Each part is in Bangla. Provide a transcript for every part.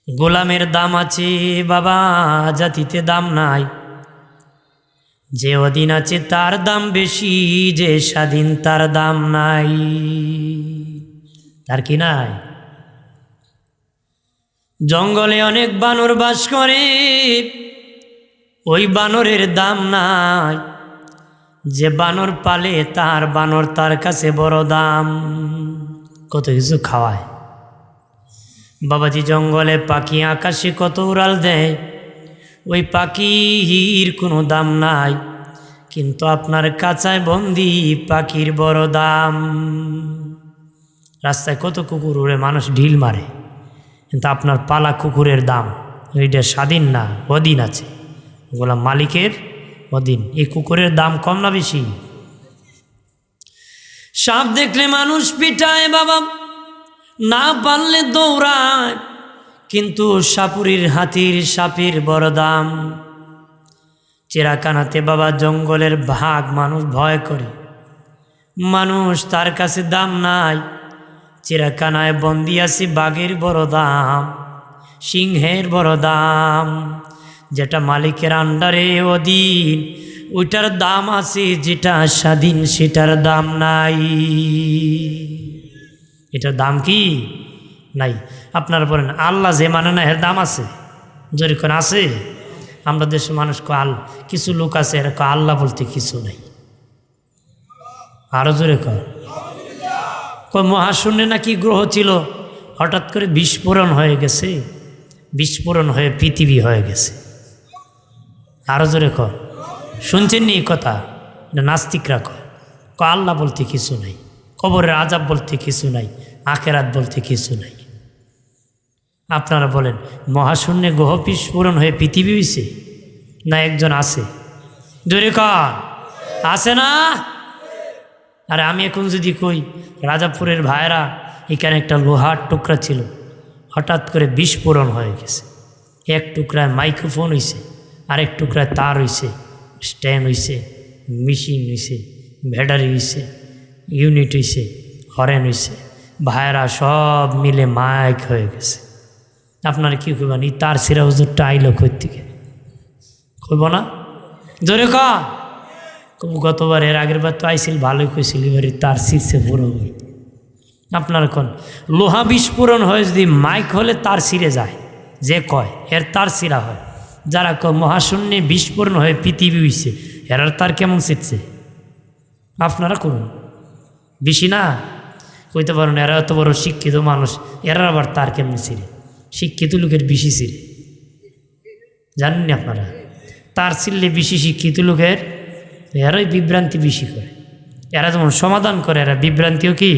গোলামের দাম আছে বাবা, জাতিতে দাম নাই। যে অধীন আছে তার দাম বেশি, যে স্বাধীন তার দাম নাই। তার কি নাই? জঙ্গলে অনেক বানর বাস করে, ওই বানরের দাম নাই। যে বানর পালে তার বানর তার কাছে বড় দাম, কত কিছু খাওয়ায়। বাবাজি জঙ্গলে পাখি আকাশে কত উড়াল দেয়, ওই পাখির কোনো দাম নাই। কিন্তু আপনার কাঁচায় বন্দি পাখির বড় দাম। রাস্তায় কত কুকুর উড়ে, মানুষ ঢিল মারে, কিন্তু আপনার পালা কুকুরের দাম, ওইটা স্বাধীন না, অধীন আছে, ওগুলা মালিকের অধীন। এই কুকুরের দাম কম না বেশি? সাপ দেখলে মানুষ পিটায় বাবা, না পারলে দৌড়ায়, কিন্তু সাপুরির হাতির সাপের বড় দাম। চিড়াখানাতে বাবা জঙ্গলের ভাগ মানুষ ভয় করে, মানুষ তার কাছে দাম নাই। চিড়াখানায় বন্দি আছে বাঘের বড় দাম, সিংহের বড় দাম। যেটা মালিকের আন্ডারে অধীন, ওইটার দাম আছে, যেটা স্বাধীন সেটার দাম নাই। এটার দাম কি নাই? আপনারা বলেন আল্লাহ যে মানে না, এর দাম আছে? যেরকম আছে। আমরা দেশের মানুষ কিছু লোক আছে এরা আল্লাহ বলতে কিছু নাই। আরো জোরে মহাশূন্যে নাকি গ্রহ ছিল, হঠাৎ করে বিস্ফোরণ হয়ে গেছে, বিস্ফোরণ হয়ে পৃথিবী হয়ে গেছে। আরো জোরে শুনছেন নি কথা? নাস্তিকরা কয় আল্লাহ বলতে কিছু নাই, কবরের আযাব বলতে কিছু নাই, আখেরাত বলতে কিছু নাই। আপনারা বলেন মহাশূন্যে গ্রহ বিস্ফোরণ হয়ে পৃথিবী হয়েছে না? একজন আছে, জোরে আছে না? আরে আমি এখন যদি কই রাজাপুরের ভাইরা এখানে একটা লোহার টুকরা ছিল, হঠাৎ করে বিস্ফোরণ হয়ে গেছে, এক টুকরায় মাইক্রোফোন হয়েছে, আরেক টুকরায় তার হয়েছে, স্ট্যান্ড হয়েছে, মেশিন হয়েছে, ব্যাটারি হয়েছে, ইউনিট হয়েছে, হরেন হয়েছে, ভাইরা সব মিলে মাইক হয়ে গেছে। আপনারা কি কইবেন? এই তার সিরা হুজুরটা আইলো কই থেকে? কইব না? জোরে গতবার এর আগের বার তো আইছিল, ভালোই কইছিল, এবারে তার ছিঁড়ছে পুরো। আপনার কোন লোহা বিস্ফোরণ হয়ে যদি মাইক হলে তার ছিঁড়ে যায়, যে কয় এর তার ছিঁড়া হয়। যারা কয় মহাশূন্যে বিস্ফোরণ হয়ে পৃথিবী হইছে, এরার তার কেমন ছিঁড়ছে? আপনারা করুন বেশি না কইতে পারেন, এরা এত বড় শিক্ষিত মানুষ, এরা আবার তার কেমন ছিঁড়ে? শিক্ষিত লোকের বেশি ছিঁড়ে, জানেননি আপনারা? তার ছিঁড়লে বেশি শিক্ষিত লোকের, এরাই বিভ্রান্তি বেশি করে। এরা যেমন সমাধান করে, এরা বিভ্রান্তিও কি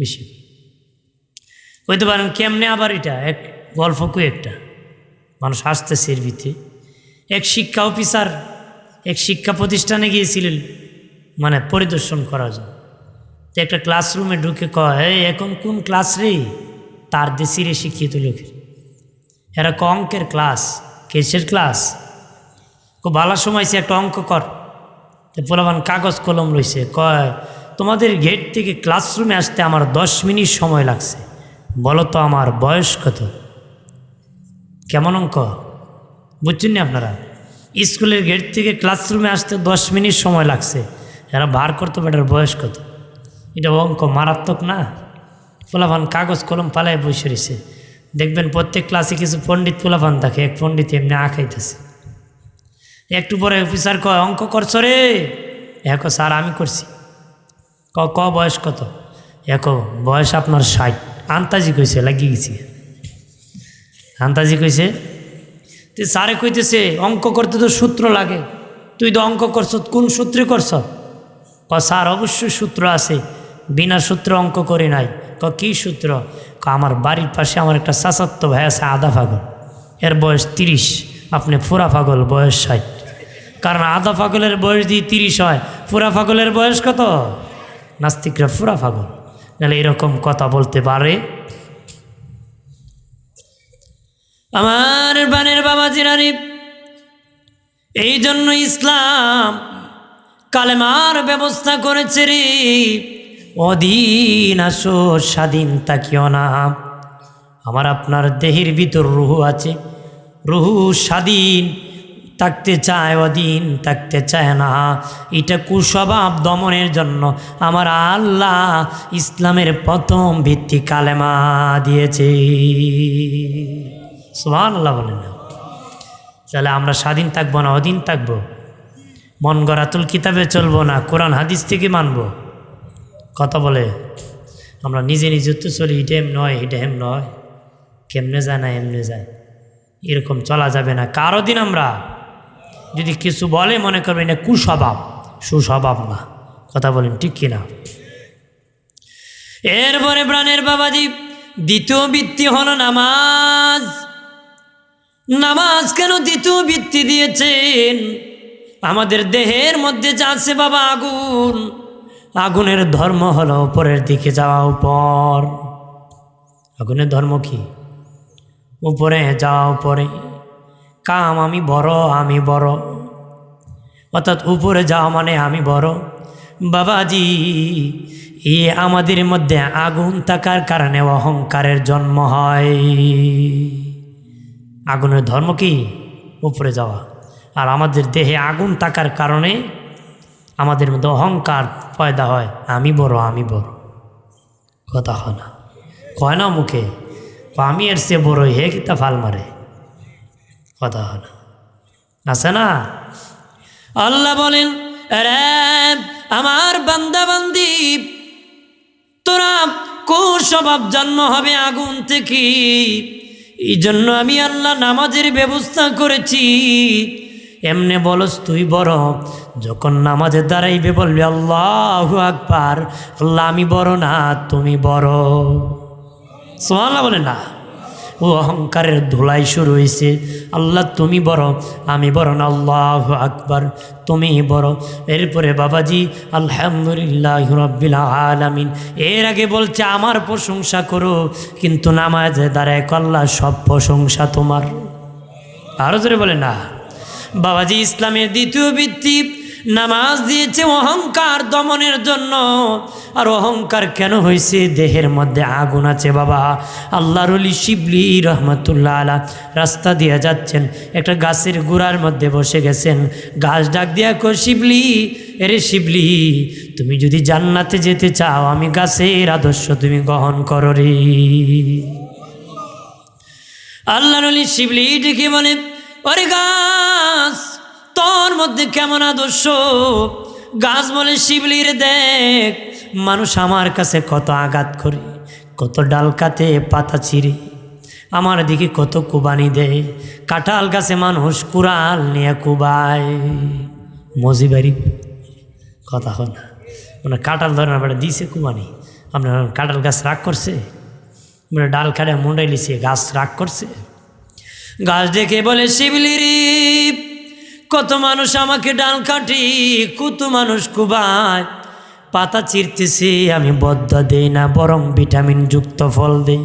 বেশি। কইতে পারেন কেমনে? আবার এটা এক গল্প কই, একটা মানুষ আসতেছে এর ভিতরে। এক শিক্ষা অফিসার এক শিক্ষা প্রতিষ্ঠানে গিয়েছিলেন মানে পরিদর্শন করার জন্য। তো একটা ক্লাসরুমে ঢুকে কয়, এখন কোন ক্লাস রে? তার দেশিরে শিক্ষিত লোকের। এরা অঙ্কের ক্লাস। কেসের ক্লাস? খুব ভালো সময় সে একটা অঙ্ক কর। তো পোলাপান কাগজ কলম রয়েছে, কয় তোমাদের গেট থেকে ক্লাসরুমে আসতে আমার 10 মিনিট সময় লাগছে, বলো তো আমার বয়স কত? কেমন অঙ্ক বুঝছেন না আপনারা? স্কুলের গেট থেকে ক্লাসরুমে আসতে 10 মিনিট সময় লাগছে, এরা বার করতো বেটার বয়স কত? এটা অঙ্ক মারাত্মক না? পোলাপান কাগজ কলম পালায় বসে রয়েছে। দেখবেন প্রত্যেক ক্লাসে কিছু পণ্ডিত পোলাপান থাকে, এক পণ্ডিত এমনি আঁকাইতেছে। একটু পরে অফিসার কয়, অঙ্ক করছো রে? একো স্যার আমি করছি। বয়স কত? একো বয়স আপনার 60। আন্তাজি কইছে, লাগিয়ে গেছি আন্তাজি কইছে। তো স্যারে কইতেছে অঙ্ক করতে তো সূত্র লাগে, তুই তো অঙ্ক করছ, কোন সূত্রে করছ? স্যার অবশ্যই সূত্র আছে, বিনা সূত্রে অঙ্ক করি নাই। কি সূত্র? আমার বাড়ির পাশে আমার একটা চাচাতো ভাই আছে, আধা পাগল, এর বয়স 30, আপনি পুরা পাগল, বয়স 60। কারণ আধা পাগলের বয়স দিয়ে 30 হয়, পুরা পাগলের বয়স কত? নাস্তিকরা পুরা পাগল, নাহলে এরকম কথা বলতে পারে? আমার বানের বাবাজিরা রে, এই জন্য ইসলাম কালেমার ব্যবস্থা করেছে রে। অধীন আসো, স্বাধীন থাকিও না। আমার আপনার দেহের ভিতর রুহু আছে, রুহু স্বাধীন থাকতে চায়, অধীন থাকতে চায় না। এটা কুস্বভাব দমনের জন্য আমার আল্লাহ ইসলামের প্রথম ভিত্তি কালেমা দিয়েছে। সুবহানাল্লাহ বলেন না? তাহলে আমরা স্বাধীন থাকবো না অধীন থাকবো? মন গড়াতুল কিতাবে চলবো না, কোরআন হাদিস থেকে মানবো? কথা বলে আমরা নিজে নিজে তো চলি, এটা এম নয় এটা হেম নয়, কেমনে যায় না এমনে যায়, এরকম চলা যাবে না। কারো দিন আমরা যদি কিছু বলে মনে করবেন এটা কুস্বভাব, সুস্বভাব না। কথা বলেন ঠিক কিনা? এরপরে প্রাণের বাবাজি দ্বিতীয় ভিত্তি হলো নামাজ। নামাজ কেন দ্বিতীয় ভিত্তি দিয়েছেন? আমাদের দেহের মধ্যে যা আছে বাবা আগুন, আগুনের ধর্ম হলো উপরের দিকে যাওয়া, উপর। আগুনের ধর্ম কি? উপরে যাওয়া, উপরে কাম, আমি বড় আমি বড়, অর্থাৎ উপরে যাওয়া মানে আমি বড়। বাবাজি এ আমাদের মধ্যে আগুন থাকার কারণে অহংকারের জন্ম হয়। আগুনের ধর্ম কি? উপরে যাওয়া। আর আমাদের দেহে আগুন থাকার কারণে আমাদের মধ্যে অহংকার পয়দা হয়, আমি বড় আমি বড়। কথা হয় না? কয় না মুখে, আমি এর চেয়ে বড়, হে কিতা ফাল মারে। কথা হয় না? আছে না? আল্লাহ বলেন, রে আমার বান্দা বান্দি, তোরা কুস্বভাব জন্ম হবে আগুন থেকে। এই জন্য আমি আল্লাহ নামাজের ব্যবস্থা করেছি। এমনে বলস তুই বড়, যখন নামাজে দাঁড়াইবে বলবি আল্লাহু আকবার, আল্লাহ আমি বড় না তুমি বড়। সুবহানাল্লাহ বলে না? ও অহংকারের ধুলাই শুরু হয়েছে। আল্লাহ তুমি বড় আমি বড় না, আল্লাহু আকবার তুমি বড়। এরপরে বাবাজি আলহামদুলিল্লাহ রাব্বিল আলামিন, এর আগে বলছে আমার প্রশংসা করো, কিন্তু নামাজে দাঁড়ায় আল্লাহ সব প্রশংসা তোমার। আরো জোরে বলে না? বাবাজি ইসলামের দ্বিতীয় ভিত্তি নামাজ দিয়েছে অহংকার দমনের জন্য। আর অহংকার কেন হয়েছে? দেহের মধ্যে আগুন আছে বাবা। আল্লাহর ওলি শিবলি রহমতুল্লাহ আলাইহি রাস্তা দিয়ে যাচ্ছেন, একটা গাছের গোড়ার মধ্যে বসে গেছেন। গাছ ডাক দিয়া কো শিবলি, এরে শিবলি তুমি যদি জান্নাতে যেতে চাও আমি গাছের আদর্শ তুমি গ্রহণ করো রে। আল্লাহর ওলি শিবলি ডেকে বলে, ওরে গাছ তোর মধ্যে কেমন আদর্শ? গাছ বলে, শিবলির দেখ মানুষ আমার কাছে কত আঘাত করে, কত ডাল কাতে পাতা ছিঁড়ে, আমার দিকে কত কুবানি দেয়। কাঁঠাল গাছে মানুষ কুড়াল নিয়ে কুবায়, মজিবাড়ি। কথা হয় না? মানে কাঁঠাল ধরেন আপনার দিছে কুবানি, আপনার কাঁঠাল গাছ রাগ করছে, মানে ডাল কাটে মুন্ডাই লিছে, গাছ রাগ করছে। গাছ ডেকে বলে, শিবলিরি কত মানুষ আমাকে ডাল কাটি, কত মানুষ কুবায়, পাতা চিরতেছে, আমি বদ্দা দেই না, বরং ভিটামিন যুক্ত ফল দেই।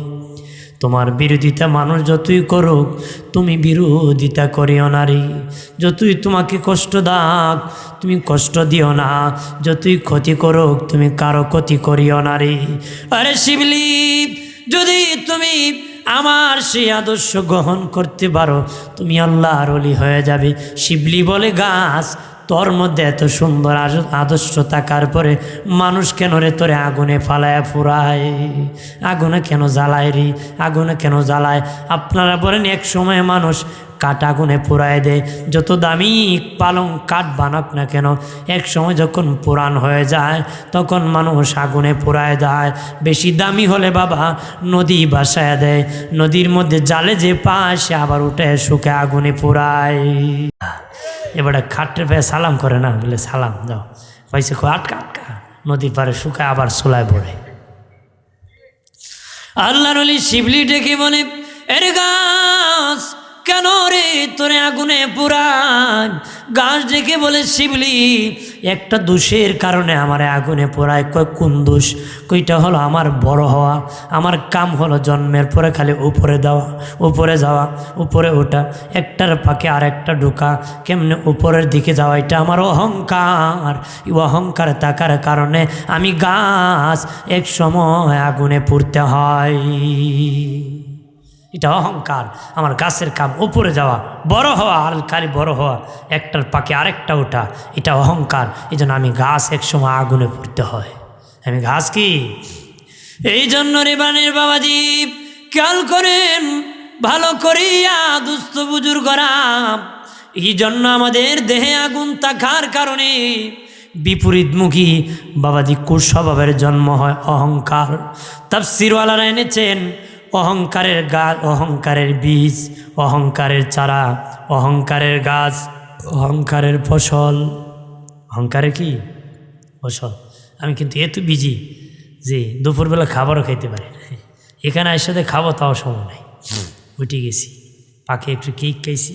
তোমার বিরোধিতা মানুষ যতই করুক তুমি বিরোধিতা করিও না রে। যতই তোমাকে কষ্ট দাক তুমি কষ্ট দিও না, যতই ক্ষতি করুক তুমি কারো ক্ষতি করিও না রে। আরে শিবলি যদি তুমি আমার সেই আদর্শ গ্রহণ করতে পারো তুমি আল্লাহর ওলি হয়ে যাবে। শিবলি বলে, গাছ তোর মধ্যে এত সুন্দর আদর্শ থাকার পরে মানুষ কেন রে তোরে আগুনে ফালায় ফুরায়, আগুনে কেন জ্বালায় রে, আগুনে কেন জ্বালায়? আপনারা বলেন এক সময় মানুষ কাঠ আগুনে পোড়ায় দেয়, যত দামি পালং কাঠ বানাক না কেন এক সময় যখন পুরান হয়ে যায় তখন মানুষ আগুনে পোড়ায় দেয়। বেশি দামি হলে বাবা নদী ভাসায় দেয়, নদীর মধ্যে জালে যে পায় সে আবার উঠে শুকে আগুনে পোড়ায়। এবারে খাটের পায়ে সালাম করে না, বলে সালাম যাও, পয়সা আটকা আটকা, নদীর পারে শুকায় আবার চুলায় পড়ে। আল্লাহর ওলি শিবলি ডেকে বলে, এর গাছ কেন রে তোরে আগুনে পোড়ায়? গাছ ডেকে বলে, শিবলি একটা দোষের কারণে আমার আগুনে পোড়ায়। কয় কোন দোষ? কইটা হলো আমার বড় হওয়া। আমার কাম হলো জন্মের পরে খালি উপরে দেওয়া, উপরে যাওয়া, উপরে ওঠা, একটার পাকে আর একটা ঢোকা, কেমনে উপরের দিকে যাওয়া, এটা আমার অহংকার। এই অহংকার থাকার কারণে আমি গাছ এক সময় আগুনে পুড়তে হয়। এটা অহংকার। আমার গাছের কাম উপরে যাওয়া, বড় হওয়া, আর খালি বড় হওয়া, একটার পাকে আরেকটা ওঠা, এটা অহংকার। এই জন্য আমি গাছ একসময় আগুনে পড়তে হয়, আমি ঘাস কি। এই জন্য রেবানের বাবাজি খেয়াল করেন ভালো করিয়া দুস্থ বুজুর্গরা, এই জন্য আমাদের দেহে আগুন থাকার কারণে বিপরীতমুখী বাবাজি কুস্বভাবের জন্ম হয়, অহংকার। তাফসীরওয়ালারা এনেছেন অহংকারের গাছ, অহংকারের বীজ, অহংকারের চারা, অহংকারের গাছ, অহংকারের ফসল। অহংকারের কি ফসল। আমি কিন্তু এত বিজি যে দুপুরবেলা খাবারও খাইতে পারি না, এখানে একসাথে খাবো তাও সময় নাই, উঠে গেছি, পাকে একটু কেক খাইছি,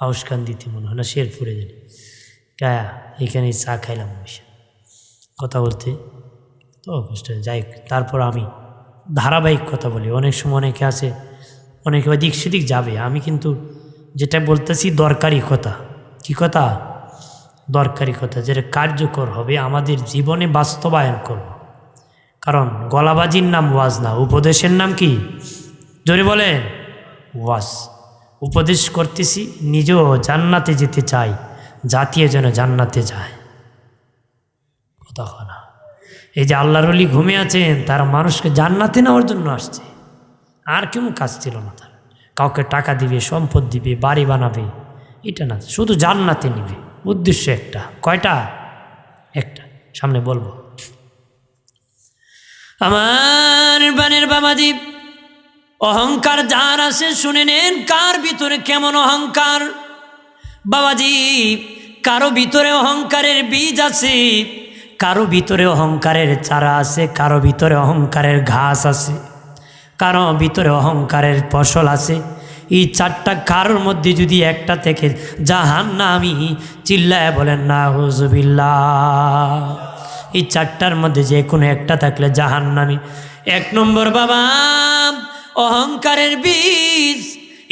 আউসকান দিতে মনে হয় না, শেরপুরে জানি গায়া, এখানে চা খাইলাম বসে কথা বলতে, তো কষ্ট যাই। তারপর আমি ধারাবাহিক কথা বলি, অনেক সময় অনেকে আছে, অনেকে দিক সেদিক যাবে, আমি কিন্তু যেটা বলতেছি দরকারি কথা। কি কথা? দরকারি কথা, যেটা কার্যকর হবে, আমাদের জীবনে বাস্তবায়ন করব। কারণ গলাবাজির নাম ওয়াজ না, উপদেশের নাম কি? জোরে বলেন, ওয়াজ। উপদেশ করতেছি, নিজেও জান্নাতে যেতে চাই, জাতীয় যেন জান্নাতে যায়। কথা হয় না? এই যে আল্লাহর ওলি ঘুমিয়ে আছেন, তারা মানুষকে জান্নাতে নেওয়ার জন্য আসছে, আর কেমন কাজ ছিল না তার। কাউকে টাকা দিবে, সম্পদ দিবে, বাড়ি বানাবে, এটা না, শুধু জান্নাতে নিবে, উদ্দেশ্য একটা। কয়টা? একটা, সামনে বলবো। আমার বানের বাবাজি, অহংকার যার আছে শুনে নেন কার ভিতরে কেমন অহংকার। বাবাজি, কারো ভিতরে অহংকারের বীজ আছে, কারো ভিতরে অহংকারের চারা আছে, কারো ভিতরে অহংকারের ঘাস আছে, কারো ভিতরে অহংকারের ফসল আছে। এই চারটা কারোর মধ্যে যদি একটা থেকে জাহান্নামী, চিল্লায় বলেন নাউজুবিল্লাহ। এই চারটার মধ্যে যে কোনো একটা থাকলে জাহান্নামী। এক নম্বর বাবা, অহংকারের বীজ।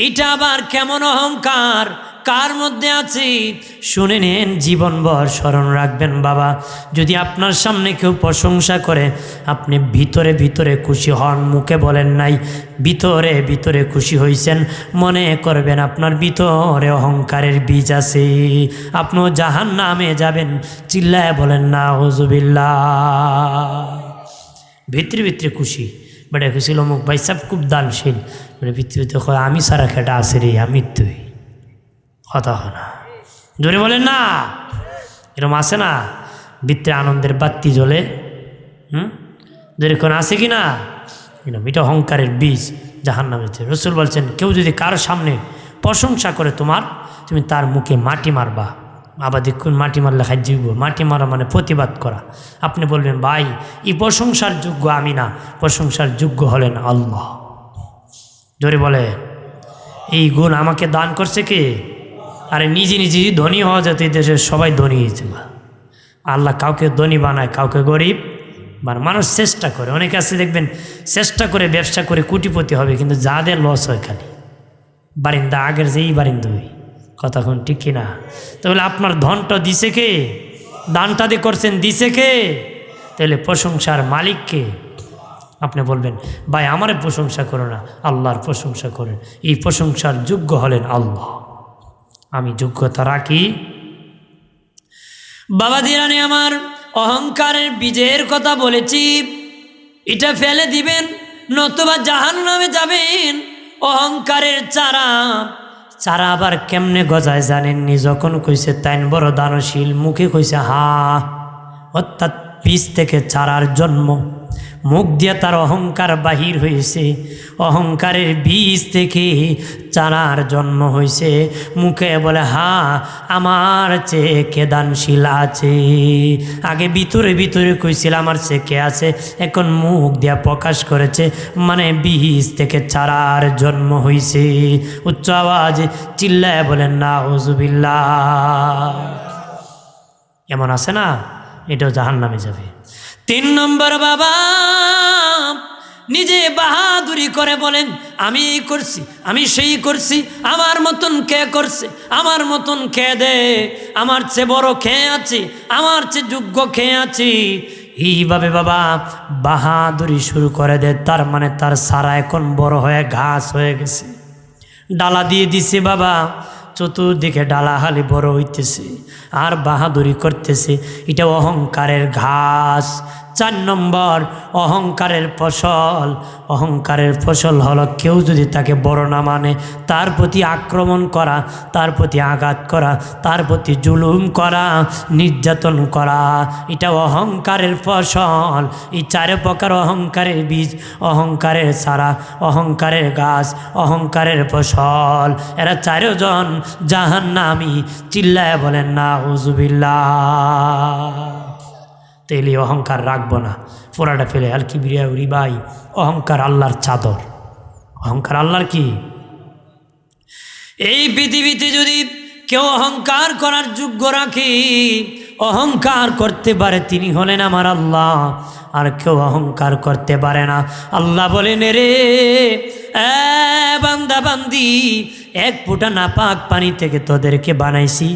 এটা আবার কেমন অহংকার, কার মধ্যে আছে শুনে নেন, জীবনভর স্মরণ রাখবেন বাবা। যদি আপনার সামনে কেউ প্রশংসা করে, আপনি ভিতরে ভিতরে খুশি হন, মুখে বলেন নাই, ভিতরে ভিতরে খুশি হইছেন, মনে করবেন আপনার ভিতরে অহংকারের বীজ আছে, আপনিও জাহান্নামে যাবেন। চিল্লায় বলেন নাউজুবিল্লাহ। ভিতরে ভিতরে খুশি, বেটা খুশি অমুক ভাই সাহেব খুব দানশীল, মানে ভিতরে ভিতরে কয় আমি সারা খেটা আছে রে, আমি তুই। কথা হয় না? জোরে বলেন না। এরকম আছে না? ভিতরে আনন্দের বাতি জ্বলে, যেরকম আছে কি না? এটা অহংকারের বীজ, জাহান্নামে। রাসূল বলছেন, কেউ যদি কারো সামনে প্রশংসা করে তোমার, তুমি তার মুখে মাটি মারবা। আবার দেখুন, মাটি মারলে খাই জীব, মাটি মারা মানে প্রতিবাদ করা। আপনি বলবেন, ভাই এই প্রশংসার যোগ্য আমি না, প্রশংসার যোগ্য হলেন আল্লাহ। জোরে বলে, এই গুণ আমাকে দান করছে কে? আরে নিজে নিজে ধনী হওয়া যেত, এই দেশের সবাই ধনী হয়েছে। আল্লাহ কাউকে ধনী বানায়, কাউকে গরিব বানায়। মানুষ চেষ্টা করে, অনেকে আছে দেখবেন চেষ্টা করে ব্যবসা করে কোটিপতি হবে, কিন্তু যাদের লস হয় খালি বারিন্দা, আগের যেই বারিন্দা হই। কথা কোন ঠিক কিনা? তাহলে আপনার ধনটা দিছে কে? দানটা দিয়ে করছেন, দিছে কে? তাহলে প্রশংসার মালিক কে? আপনি বলবেন, ভাই আমারে প্রশংসা করো না, আল্লাহর প্রশংসা করেন। এই প্রশংসার যোগ্য হলেন আল্লাহ। আমি যোগ্যতা রাখি। বাবা দিরানি আমার, অহংকারের বীজের কথা বলেছি, এটা ফেলে দিবেন, নতুবা জাহান্নামে যাবেন। অহংকারের চারা, চারা আবার কেমনে গজায় জানেননি? যখন কইছে তাইন বড় দানশীল, মুখে কইছে হা, অর্থাৎ বীজ থেকে চারার জন্ম, মুখ দিয়ে তার অহংকার বাহির হয়েছে। অহংকারের বীজ থেকে চারার জন্ম হয়েছে, মুখে বলে হা, আমার চেয়ে কে দানশীল আছে। আগে ভিতরে ভিতরে কইছিল আমার চেয়ে কে আছে, এখন মুখ দিয়া প্রকাশ করেছে, মানে বীজ থেকে চারার জন্ম হয়েছে। উচ্চ আওয়াজে চিল্লায় বলেন নাউজুবিল্লাহ। এমন আছে না? এটাও জাহান্নামে যাবে। 3 নম্বর বাবা, নিজে বাহাদুরি করে বলেন আমি এই করছি, আমি সেই করছি, আমার মতন কে করছে, আমার মতন কে দে, আমার চেয়ে বড় খেয়ে আছি, আমার চেয়ে যোগ্য খেয়ে আছি। এইভাবে বাবা বাহাদুরি শুরু করে দেয়। তার মানে তার সারা এখন বড় হয়ে ঘাস হয়ে গেছে, ডালা দিয়ে দিছে বাবা, চতুর্দিকে ডালা হালি বড় হইতেছে আর বাহাদুরি করতেছে। এটা অহংকারের ঘাস। 4 নম্বর অহংকারের ফসল। অহংকারের ফসল হলো কেউ যদি তাকে বড় না মানে, তার প্রতি আক্রমণ করা, তার প্রতি আঘাত করা, তার প্রতি জুলুম করা, নির্যাতন করা, এটা অহংকারের ফসল। এই 4 প্রকার অহংকারের বীজ, অহংকারের সারা, অহংকারের গাছ, অহংকারের ফসল। এরা 4 জন জাহান্নামী। চিল্লায় বলেন নাউজুবিল্লাহ। তেলি অহংকার রাখবো না, পোড়াটা ফেলে আল কিবরিয়া রিবাই। অহংকার আল্লাহর চাদর। অহংকার আল্লাহর কি? এই পৃথিবীতে যদি কেউ অহংকার করার যোগ্য রাখে, অহংকার করতে পারে, তিনি হলেন আমার আল্লাহ। আর কেউ অহংকার করতে পারে না। আল্লাহ বলেন, রে বান্দা বান্দি, 1 ফোঁটা নাপাক পানি থেকে তোদেরকে বানাইছি,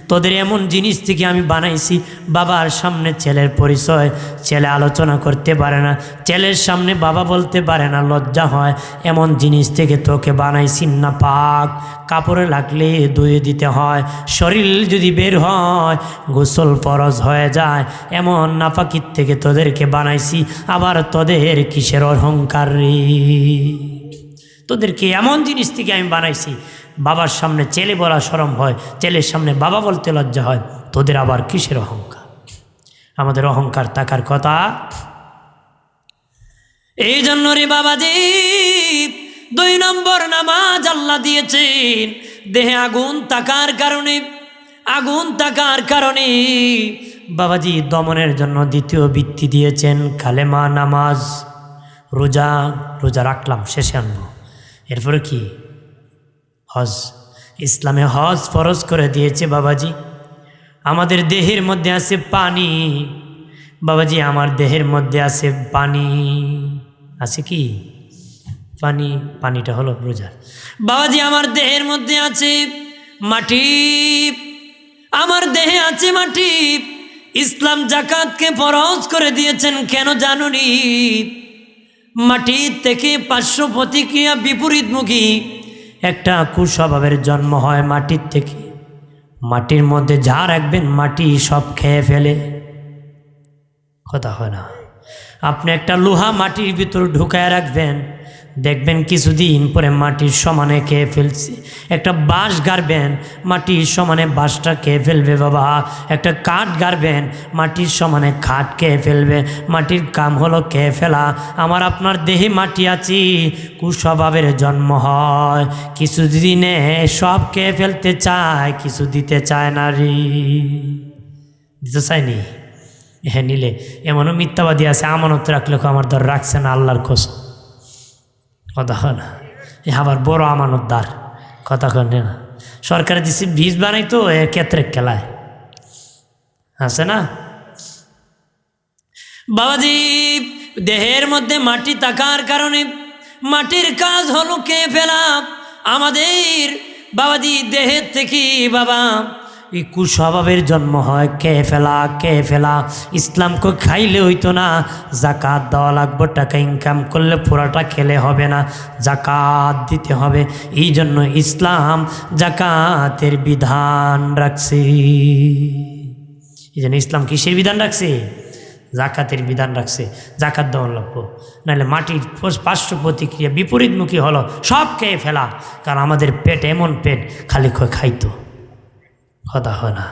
তোদের এমন জিনিস থেকে আমি বানাইছি। বাবার সামনে ছেলের পরিচয় ছেলে আলোচনা করতে পারে না, ছেলের সামনে বাবা বলতে পারে না, লজ্জা হয়। এমন জিনিস থেকে তোকে বানাইছি। নাপাক কাপড়ে লাগলে ধুয়ে দিতে হয়, শরীর যদি বের হয় গোসল ফরজ হয়ে যায়। এমন নাপাকির থেকে তোদেরকে বানাইছি। আবার তোদের কিসের অহংকার রে? তোদেরকে এমন জিনিস থেকে আমি বানাইছি, বাবার সামনে ছেলে বলা শরম হয়, ছেলের সামনে বাবা বলতে লজ্জা হয়। তোদের আবার কিসের অহংকার? আমাদের অহংকার থাকার কথা। এই জন্য রে বাবাজি, 2 নম্বর নামাজ আল্লাহ দিয়েছেন দেহে আগুন থাকার কারণে। আগুন থাকার কারণে বাবাজি দমনের জন্য 2য় বৃত্তি দিয়েছেন কালেমা, নামাজ, রোজা। রোজা রাখলাম, শেষে আনবো। এরপরে কি? হজ। ইসলামে হজ ফরজ করে দিয়েছে বাবাজি। আমাদের দেহের মধ্যে আছে পানি বাবাজি, আমার দেহের মধ্যে আছে পানি। আছে কি? পানি। পানিটা হলো রোজা। বাবাজি আমার দেহের মধ্যে আছে মাটি, আমার দেহে আছে মাটি। ইসলাম যাকাতকে ফরজ করে দিয়েছেন। কেন জানুনি? মাটির থেকে 500 প্রতিক্রিয়া বিপরীতমুখী একটা কুস্বভাবের জন্ম হয় মাটির থেকে। মাটির মধ্যে যা রাখবেন মাটি সব খেয়ে ফেলে। কথা হয় না? আপনি একটা লোহা মাটির ভিতর ঢুকায় রাখবেন, দেখবেন কিছুদিন পরে মাটির সমানে খেয়ে ফেলছে। একটা বাঁশ গাড়বেন, মাটির সমানে বাঁশটা খেয়ে ফেলবে বাবা। একটা কাঠ গাড়বেন, মাটির সমানে খাট খেয়ে ফেলবে। মাটির কাম হলো খেয়ে ফেলা। আমার আপনার দেহে মাটি আছি, কুস্বভাবের জন্ম হয়। কিছুদিনে সব খেয়ে ফেলতে চায়, কিছু দিতে চায় না রে। দিতে চায়নি? হ্যাঁ, নিলে। এমনও মিথ্যাবাদী আছে, আমানত রাখলে আমার ধর রাখছে না, আল্লাহর কসম। কথা হয় না? আবার বড় আমানতদার। কথা কনে না? সরকারে দিচ্ছে বীজ বানাই তো ক্ষেত্রে খেলায় আছে না বাবাজি। দেহের মধ্যে মাটি থাকার কারণে মাটির কাজ হলো খেয়ে ফেলা। আমাদের বাবাজি দেহের থেকে বাবা এই কুস্বভাবের জন্ম হয়, খেয়ে ফেলা, খেয়ে ফেলা। ইসলামকে খাইলে হইতো না, জাকাত দেওয়া লাগবে। টাকা ইনকাম করলে পুরাটা খেলে হবে না, জাকাত দিতে হবে। এই জন্য ইসলাম জাকাতের বিধান রাখছে। এই জন্য ইসলাম কিসের বিধান রাখছে? জাকাতের বিধান রাখছে। জাকাত দেওয়া লাগবো, নাহলে মাটির 500 প্রতিক্রিয়া বিপরীতমুখী হলো, সব খেয়ে ফেলা। কারণ আমাদের পেট এমন পেট খালি খাইতো। কথা হয় না?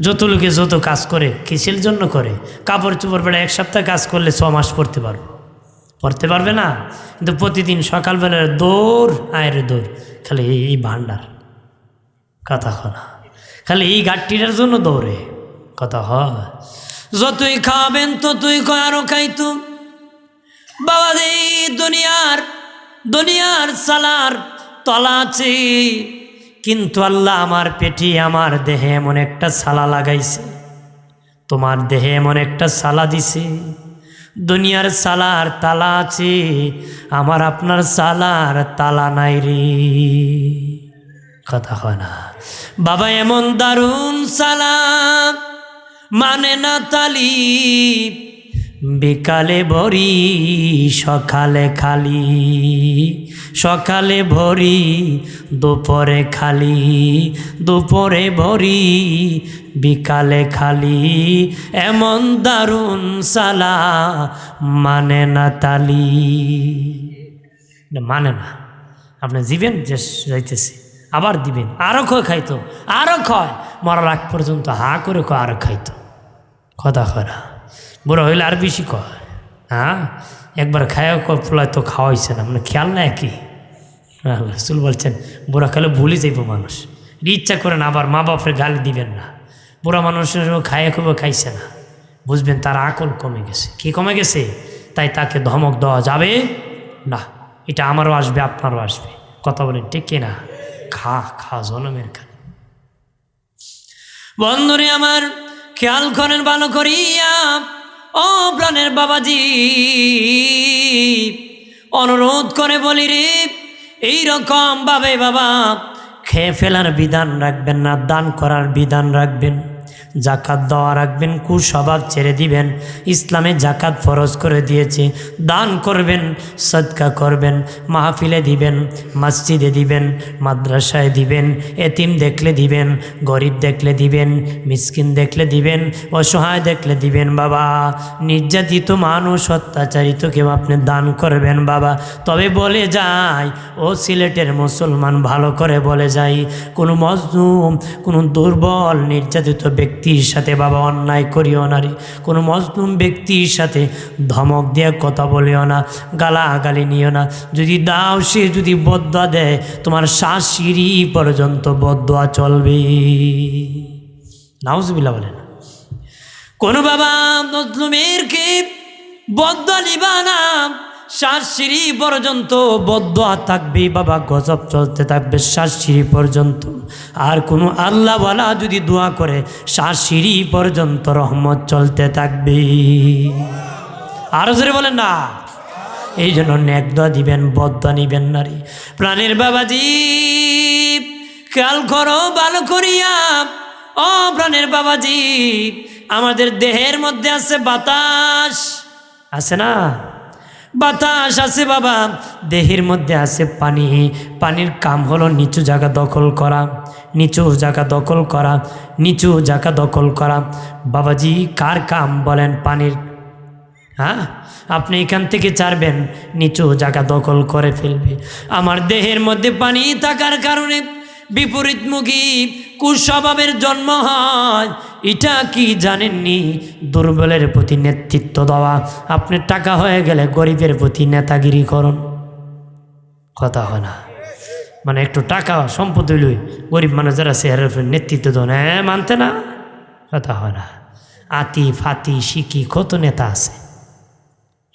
যত লোকে যত কাজ করে কিসের জন্য করে? কাপড় চোপড় বেড়ে 1 সপ্তাহ কাজ করলে 6 মাস পড়তে পারবো? পড়তে পারবে না। কিন্তু প্রতিদিন সকালবেলা দৌড়, আয়ের দৌড়, খালি এই ভান্ডার। কথা হয় না? খালি এই গাড়িটার জন্য দৌড়ে। কথা হয়? যতই খাবেন ততই আরো খাইতো বাবা। এই দুনিয়ার সালার তলা আছে, কিন্তু আল্লাহ আমার পেটে, আমার দেহে এমন একটা সালা লাগাইছে। তোমার দেহে এমন একটা সালা দিছে। দুনিয়ার সালার তালা আছে, আমার আপনার সালার তালা নাই রে। কথা হয় না? বাবা এমন দারুণ সালা মানে না তালি, বিকালে ভরি সকালে খালি, সকালে ভরি দুপুরে খালি, দুপুরে ভরি বিকালে খালি, এমন দারুণ সালা মানে না তালি। মানে না, আপনি দিবেন যে যাইতেছে, আবার দিবেন, আরও কয় খাইতো, আরও খয়, মরার আগ পর্যন্ত হা করে কয় আরও খাইতো। কথা করা বুড়া হইলে আর বেশি কয়। হ্যাঁ, একবার খায় ফুলায় তো খাওয়াইছে না, মানে খেয়াল না একই। রসুল বলছেন বুড়া খেলে ভুলে যাইব মানুষ, ইচ্ছা করেন আবার মা বাপের গালি দিবেন না। বুড়া মানুষের খায় খুব খাইছে না, বুঝবেন তার আকল কমে গেছে। কি কমে গেছে? তাই তাকে ধমক দেওয়া যাবে না। এটা আমারও আসবে, আপনারও আসবে। কথা বলেন ঠিক কিনা? খা খা জনমের খা। বন্ধুরে আমার খেয়াল করেন ভালো করিয়া, ও প্রাণের বাবাজি, অনুরোধ করে বলি রে, এইরকম ভাবে বাবা খেয়ে ফেলার বিধান রাখবেন না, দান করার বিধান রাখবেন, জাকাত দেওয়া রাখবেন, কুস্বভাব ছেড়ে দিবেন। ইসলামে জাকাত ফরজ করে দিয়েছে, দান করবেন, সদকা করবেন, মাহফিলে দিবেন, মসজিদে দিবেন, মাদ্রাসায় দিবেন, এতিম দেখলে দিবেন, গরিব দেখলে দিবেন, মিসকিন দেখলে দিবেন, অসহায় দেখলে দিবেন। বাবা নির্যাতিত মানুষ, অত্যাচারিত কেউ আপনি দান করবেন বাবা। তবে বলে যাই, ও সিলেটের মুসলমান, ভালো করে বলে যাই, কোনো মজলুম, কোনো দুর্বল নির্যাতিত ব্যক্তির সাথে বাবা অন্যায় করিও না রে। কোনো মজলুম ব্যক্তির সাথে ধমক দিয়ে কথা বলিও না, গালাগালি নিও না। যদি দাও, সে যদি বদদোয়া দেয়, তোমার শ্বাস সিঁড়ি পর্যন্ত বদদোয়া চলবে। নাউজুবিল্লাহ বলে না। কোনো বাবা মজলুমের কে বদদোয়া নিবা না, শ্বাস সিঁড়ি পর্যন্ত বদদোয়া থাকবে বাবা, গজব চলতে থাকবে শ্বাস সিঁড়ি পর্যন্ত। আর কোনো আল্লাহওয়ালা যদি দোয়া করে, শ্বাস সিঁড়ি পর্যন্ত রহমত চলতে থাকবে। আরো জোরে বলেন না। এই জন্য নেক দোয়া দিবেন, বদদোয়া নিবেন না রে। প্রাণের বাবাজি খেয়াল করো ভালো করিয়া, ও প্রাণের বাবাজি, আমাদের দেহের মধ্যে আছে বাতাস, আছে না? বাতাস আছে বাবা, দেহের মধ্যে আছে পানি। পানির কাম হলো নিচু জায়গা দখল করা, নিচু জায়গা দখল করা, নিচু জায়গা দখল করা। বাবাজি কার কাম বলেন? পানির। হ্যাঁ, আপনি এখান থেকে চারবেন, নিচু জায়গা দখল করে ফেলবে। আমার দেহের মধ্যে পানি থাকার কারণে বিপরীতমুখী কুস্বভাবের জন্ম হয়। এটা কি জানেননি? দুর্বলের প্রতি নেতৃত্ব দেওয়া। আপনি টাকা হয়ে গেলে গরিবের প্রতি নেতাগিরি করুন। কথা হয় না, মানে একটু টাকা সম্পদ হইল, গরিব মানুষ যারা চেহারার উপর নেতৃত্ব দেন, মানতে না। কথা হয় না। আতি ফাতি শিকি কত নেতা আছে,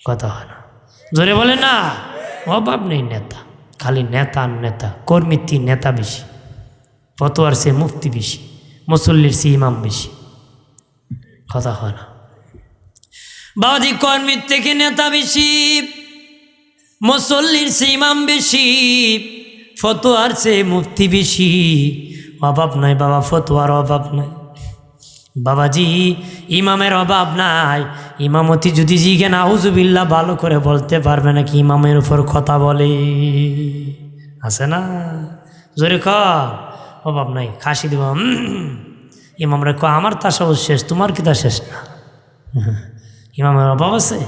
কথা হয় না। জোরে বলে না, অভাব নেই নেতা, খালি নেতা আর নেতা। কর্মীর চেয়ে নেতা বেশি, ফতোয়ার চেয়ে মুফতি বেশি, মুসল্লির চেয়ে ইমাম বেশি। কথা হয় না। বাবাজি কর্মীর থেকে নেতা বেশি, মুসল্লির চেয়ে ইমাম বেশি, ফতোয়ার চেয়ে মুফতি বেশি। অভাব নাই বাবা, ফতোয়ার অভাব নাই বাবাজি, ইমামের অভাব নাই। ইমামতি যদি জিজ্ঞেস নাউজুবিল্লাহ ভালো করে বলতে পারবে নাকি ইমামের উপর কথা বলে? আছে না? জোরে ক। অভাব নাই, খাসি দিব। ইমামরা ক আমার তাসাও শেষ, তোমার কি তা শেষ না? ইমামের অভাব আছে?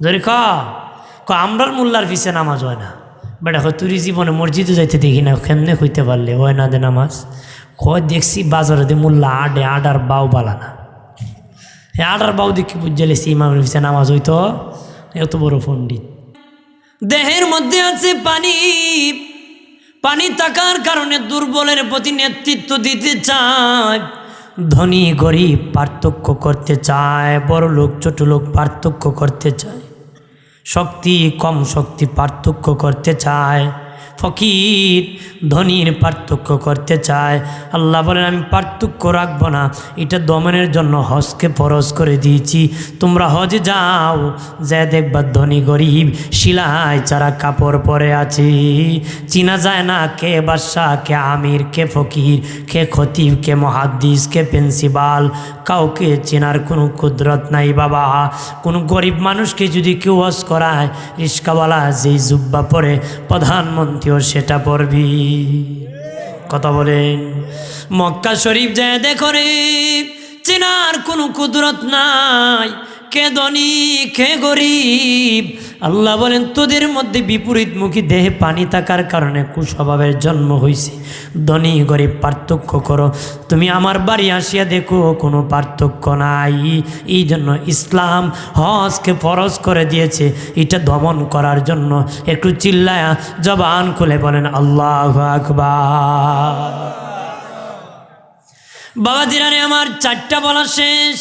জোরে ক। আমরার মোল্লার পিছে নামাজ হয় না। বেটা হয় তুই জীবনে মসজিদে যাইতে দেখি না, কেমনে হইতে পারলে হয় না দে নামাজ? কয় দেখছি বাজারে দিয়ে মোল্লা আডে, আডার বাউ বালা না। হ্যাঁ, আডার বাউ দেখি বুঝালেছি ইমামের পিছে নামাজ হইতো। এত বড় পণ্ডিত। দেহের মধ্যে আছে পানি, পানি থাকার কারণে দুর্বলের প্রতি নেতৃত্ব দিতে চায়, ধনী গরিব পার্থক্য করতে চায়, বড় লোক ছোট লোক পার্থক্য করতে চায়, শক্তি কম শক্তি পার্থক্য করতে চায়, ফকির ধনীর পার্থক্য করতে চায়। আল্লাহ বলেন আমি পার্থক্য রাখবো না, এটা দমনের জন্য হজকে ফরজ করে দিয়েছি। তোমরা হজে যাও, যে দেখবা ধনী গরিব শিলায় চারা কাপড় পরে আছে, চিনা যায় না কে বাদশা, কে আমির, কে ফকির, কে খতিব, কে মুহাদ্দিস, কে প্রিন্সিপাল, কাউকে চেনার কোনো কুদরত নাই বাবা। কোনো গরিব মানুষকে যদি কেউ হজ করায়, রিস্কাওয়ালা যেই জুব্বা পরে প্রধানমন্ত্রীও সেটা পরবি। কথা বলেন। মক্কা শরীফ যায় দেখো রে, চেনার কোনো কুদরত নাই, কে ধনী কে গরিব। আল্লাহ বলেন তোদের মধ্যে বিপরীতমুখী দেহে পানি থাকার কারণে কুস্বভাবের জন্ম হয়েছে। ধনী গরিব পার্থক্য করো। তুমি আমার বাড়ি আসিয়া দেখো কোনো পার্থক্য নাই। এই জন্য ইসলাম হজকে ফরজ করে দিয়েছে, এটা দমন করার জন্য। একটু চিল্লায়া জবান খুলে বলেন আল্লাহু আকবার। বাবাজিরারে আমার 4টা বলা শেষ,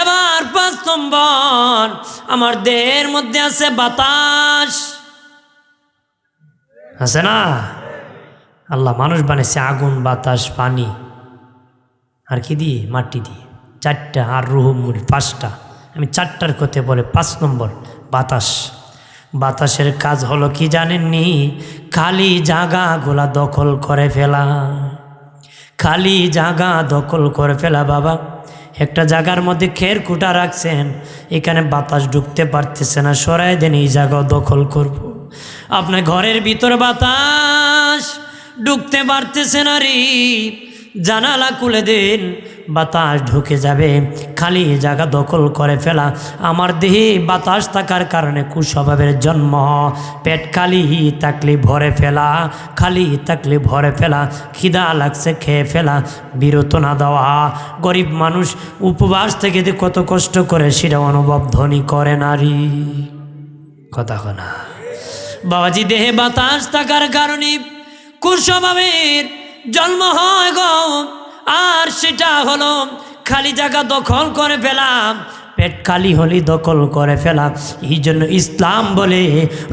এবার 5 নম্বর। আমার দেহের মধ্যে আছে বাতাস, আছে না? আল্লাহ মানুষ বানিয়েছে আগুন, বাতাস, পানি, আর কি দিয়ে? মাটি দিয়ে। 4টা, আর রুহ মুড়ি 5টা। আমি 4টার কথা বলে 5 নম্বর বাতাস। বাতাসের কাজ হলো কি জানেননি? খালি জায়গাগুলা দখল করে ফেলা, খালি জায়গা দখল করে ফেলা। বাবা একটা জায়গার মধ্যে খের কুটা রাখছেন, এখানে বাতাস ঢুকতে পারতেছে না, সরাই দেন, এই জায়গা দখল করব। আপনার ঘরের ভিতর বাতাস ঢুকতে পারতেছে না রে, জানালা খুলে দেন, বাতাস ঢুকে যাবে। খালি জায়গা দখল করে ফেলা। আমার দেহে বাতাস থাকার কারণে কুস্বভাবের জন্ম। পেট খালি থাকলে ভরে ফেলা, খালি থাকলে ভরে ফেলা। খিদা লাগছে খেয়ে ফেলা, বিরত না দেওয়া। গরিব মানুষ উপবাস থেকে যে কত কষ্ট করে সেটা অনুভব ধনী করে নারী। কথা না বাবাজি, দেহে বাতাস থাকার কারণে কুস্বভাবের জন্ম হয় গো। আর সেটা হলো খালি জায়গা দখল করে ফেলাম, পেট খালি হলে দখল করে ফেলাম। এই জন্য ইসলাম বলে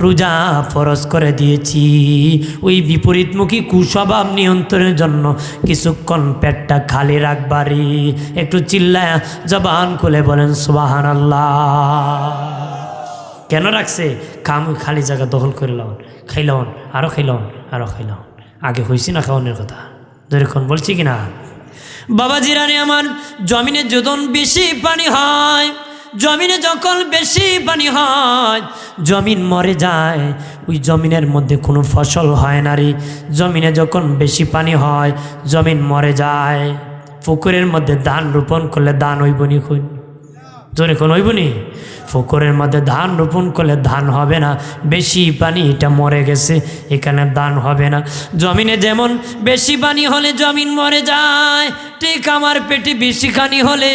রোজা ফরজ করে দিয়েছি, ওই বিপরীতমুখী কুস্বভাব নিয়ন্ত্রণের জন্য কিছুক্ষণ পেটটা খালি রাখবারি। একটু চিল্লায় জবান খুলে বলেন সুবহানাল্লাহ। কেন রাখছে? খালি জায়গা দখল করে লাউন, খাইলাম, আরও খাইলাম, আরও খাইলাম। আগে হয়েছি না খাওয়ানোর কথা? যেরকম বলছি কি না? বাবাজিরানি আমার, জমিনে যখন বেশি পানি হয়, জমিনে যখন বেশি পানি হয়, জমিন মরে যায়। ওই জমিনের মধ্যে কোনো ফসল হয় না রে। জমিনে যখন বেশি পানি হয়, জমিন মরে যায়। পুকুরের মধ্যে ধান রোপণ করলে ধান হইবনি, খুন জোরে কোন হইবনি। পুকুরের মধ্যে ধান রোপণ করলে ধান হবে না, বেশি পানি, এটা মরে গেছে, এখানে ধান হবে না। জমিনে যেমন বেশি পানি হলে জমিন মরে যায়, ঠিক আমার পেটে বেশি খানি হলে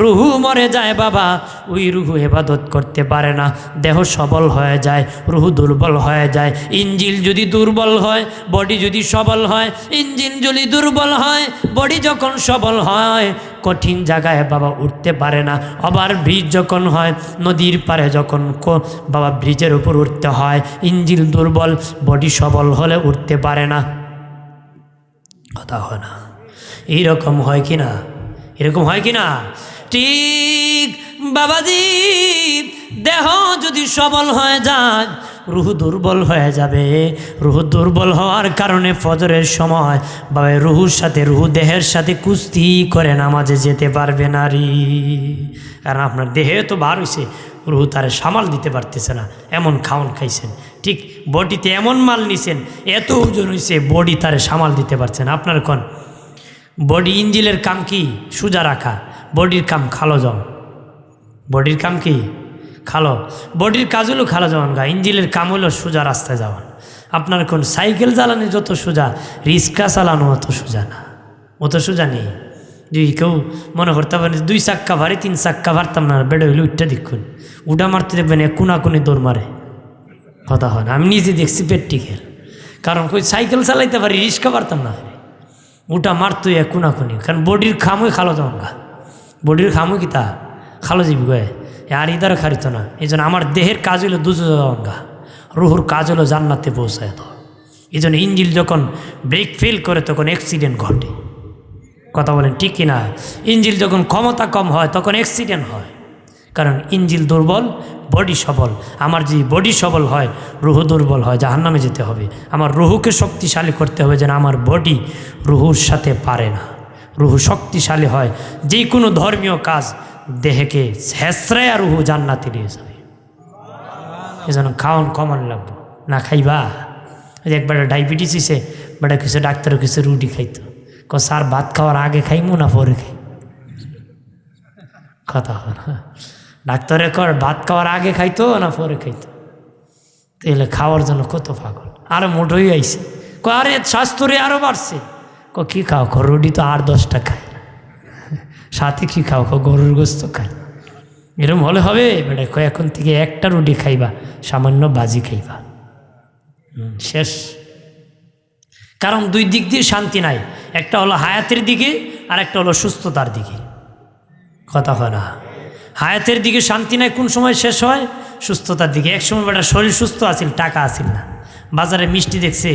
রুহু মরে যায় বাবা। ওই রুহু ইবাদত করতে পারে না, দেহ সবল হয়ে যায়, রুহু দুর্বল হয়ে যায়। ইঞ্জিন যদি দুর্বল হয়, বডি যদি সবল হয়, ইঞ্জিন যদি দুর্বল হয়, বডি যখন সবল হয়, কঠিন জায়গায় বাবা উঠতে পারে না। আবার ব্রিজ যখন হয়, নদীর পারে যখন বাবা ব্রিজের উপর উঠতে হয়, ইঞ্জিন দুর্বল, বডি সবল হলে উঠতে পারে না। কথা হয় না? এইরকম হয় কি না? এরকম হয় কি না? ঠিক বাবাজি, দেহ যদি সবল হয়ে যায়, রুহ দুর্বল হয়ে যাবে। রুহ দুর্বল হওয়ার কারণে ফজরের সময় বাবা রুহুর সাথে, রুহু দেহের সাথে কুস্তি করে নামাজে যেতে পারবে নারী। কারণ আপনার দেহে তো বার হয়েছে, রুহু তারে সামাল দিতে পারতেছে না, এমন খাওয়ান খাইছেন। ঠিক বডিতে এমন মাল নিছেন, এত ওজন হয়েছে, বডি তারে সামাল দিতে পারছেন। আপনার কোন বডি ইঞ্জিনের কাম কি? সোজা রাখা। বডির কাম খালো যাওয়া। বডির কাম কি? খালো। বডির কাজ হলো খালো যাওয়ান গা, ইঞ্জিনের কাম হলো সোজা রাস্তায় যাওয়ান। আপনার কোন সাইকেল চালানো যত সোজা, রিক্সা চালানো অত সোজা না, অত সোজা নেই। যদি কেউ মনে করতে পারেন 2 চাক্কা ভারী, 3 চাক্কা ভারতাম না, বেড়ে হইলে উঠটা দেখুন, উঠা মারতে দেখবেন কোনাকুনি দৌড় মারে। কথা হয় না? আমি নিজে দেখছি প্র্যাকটিক্যাল। কারণ কই সাইকেল চালাইতে পারি, রিক্সা পারতাম না, উঠা মারতো কোনাকুনি। কারণ বডির খামই খালো যাওয়ান গা, বডির খামই কি তা খালো যাবি গয়ে, আর ইদারে খারিত না। এই জন্য আমার দেহের কাজ হলো দুজো যাওয়ান গা, রুহুর কাজ হলো জান্নাতে পৌঁছায়। তো এই জন্য ইঞ্জিল যখন ব্রেক ফেল করে তখন অ্যাক্সিডেন্ট ঘটে। কথা বলেন ঠিক কিনা? ইঞ্জিল যখন ক্ষমতা কম হয় তখন অ্যাক্সিডেন্ট হয়, কারণ ইঞ্জিল দুর্বল, বডি সবল। আমার যদি বডি সবল হয়, রুহু দুর্বল হয়, জাহান্নামে যেতে হবে। আমার রুহুকে শক্তিশালী করতে হবে, যেন আমার বডি রুহুর সাথে পারে না। রুহু শক্তিশালী হয়, যে কোনো ধর্মীয় কাজ দেহকে হেসরায় আর রুহু জান্নাতে নিয়ে যাবে। এজন্য খাওয়ান কমান লাগবো, না খাইবা। একবার ডায়াবেটিস হয়েছে, বেটা কিছু ডাক্তারও কিছু রুটি খাইতো, স্যার ভাত খাওয়ার আগে খাইমো না পরে খাই? কথা ডাক্তারে কর ভাত খাওয়ার আগে খাইতো না পরে খাইতো? তাহলে খাওয়ার জন্য কত পাগল। আরো মোটোই আইছে, আরে স্বাস্থ্যরে আরো বাড়ছে। কি খাও? রুটি তো 8-10টা খাই, সাথে কি খাও? গরুর গোস্ত খাই। এরকম হলে হবে বেটা? এখন থেকে একটা রুটি খাইবা, সামান্য বাজি খাইবা, শেষ। কারণ দুই দিক দিয়ে শান্তি নাই, একটা হলো হায়াতের দিকে আর একটা হলো সুস্থতার দিকে। কথা হয় না? হায়াতের দিকে শান্তি নাই, কোন সময় শেষ হয়? সুস্থতার দিকে। এক সময় বেটা শরীর সুস্থ আছিল, টাকা আছিল না, বাজারে মিষ্টি দেখছে,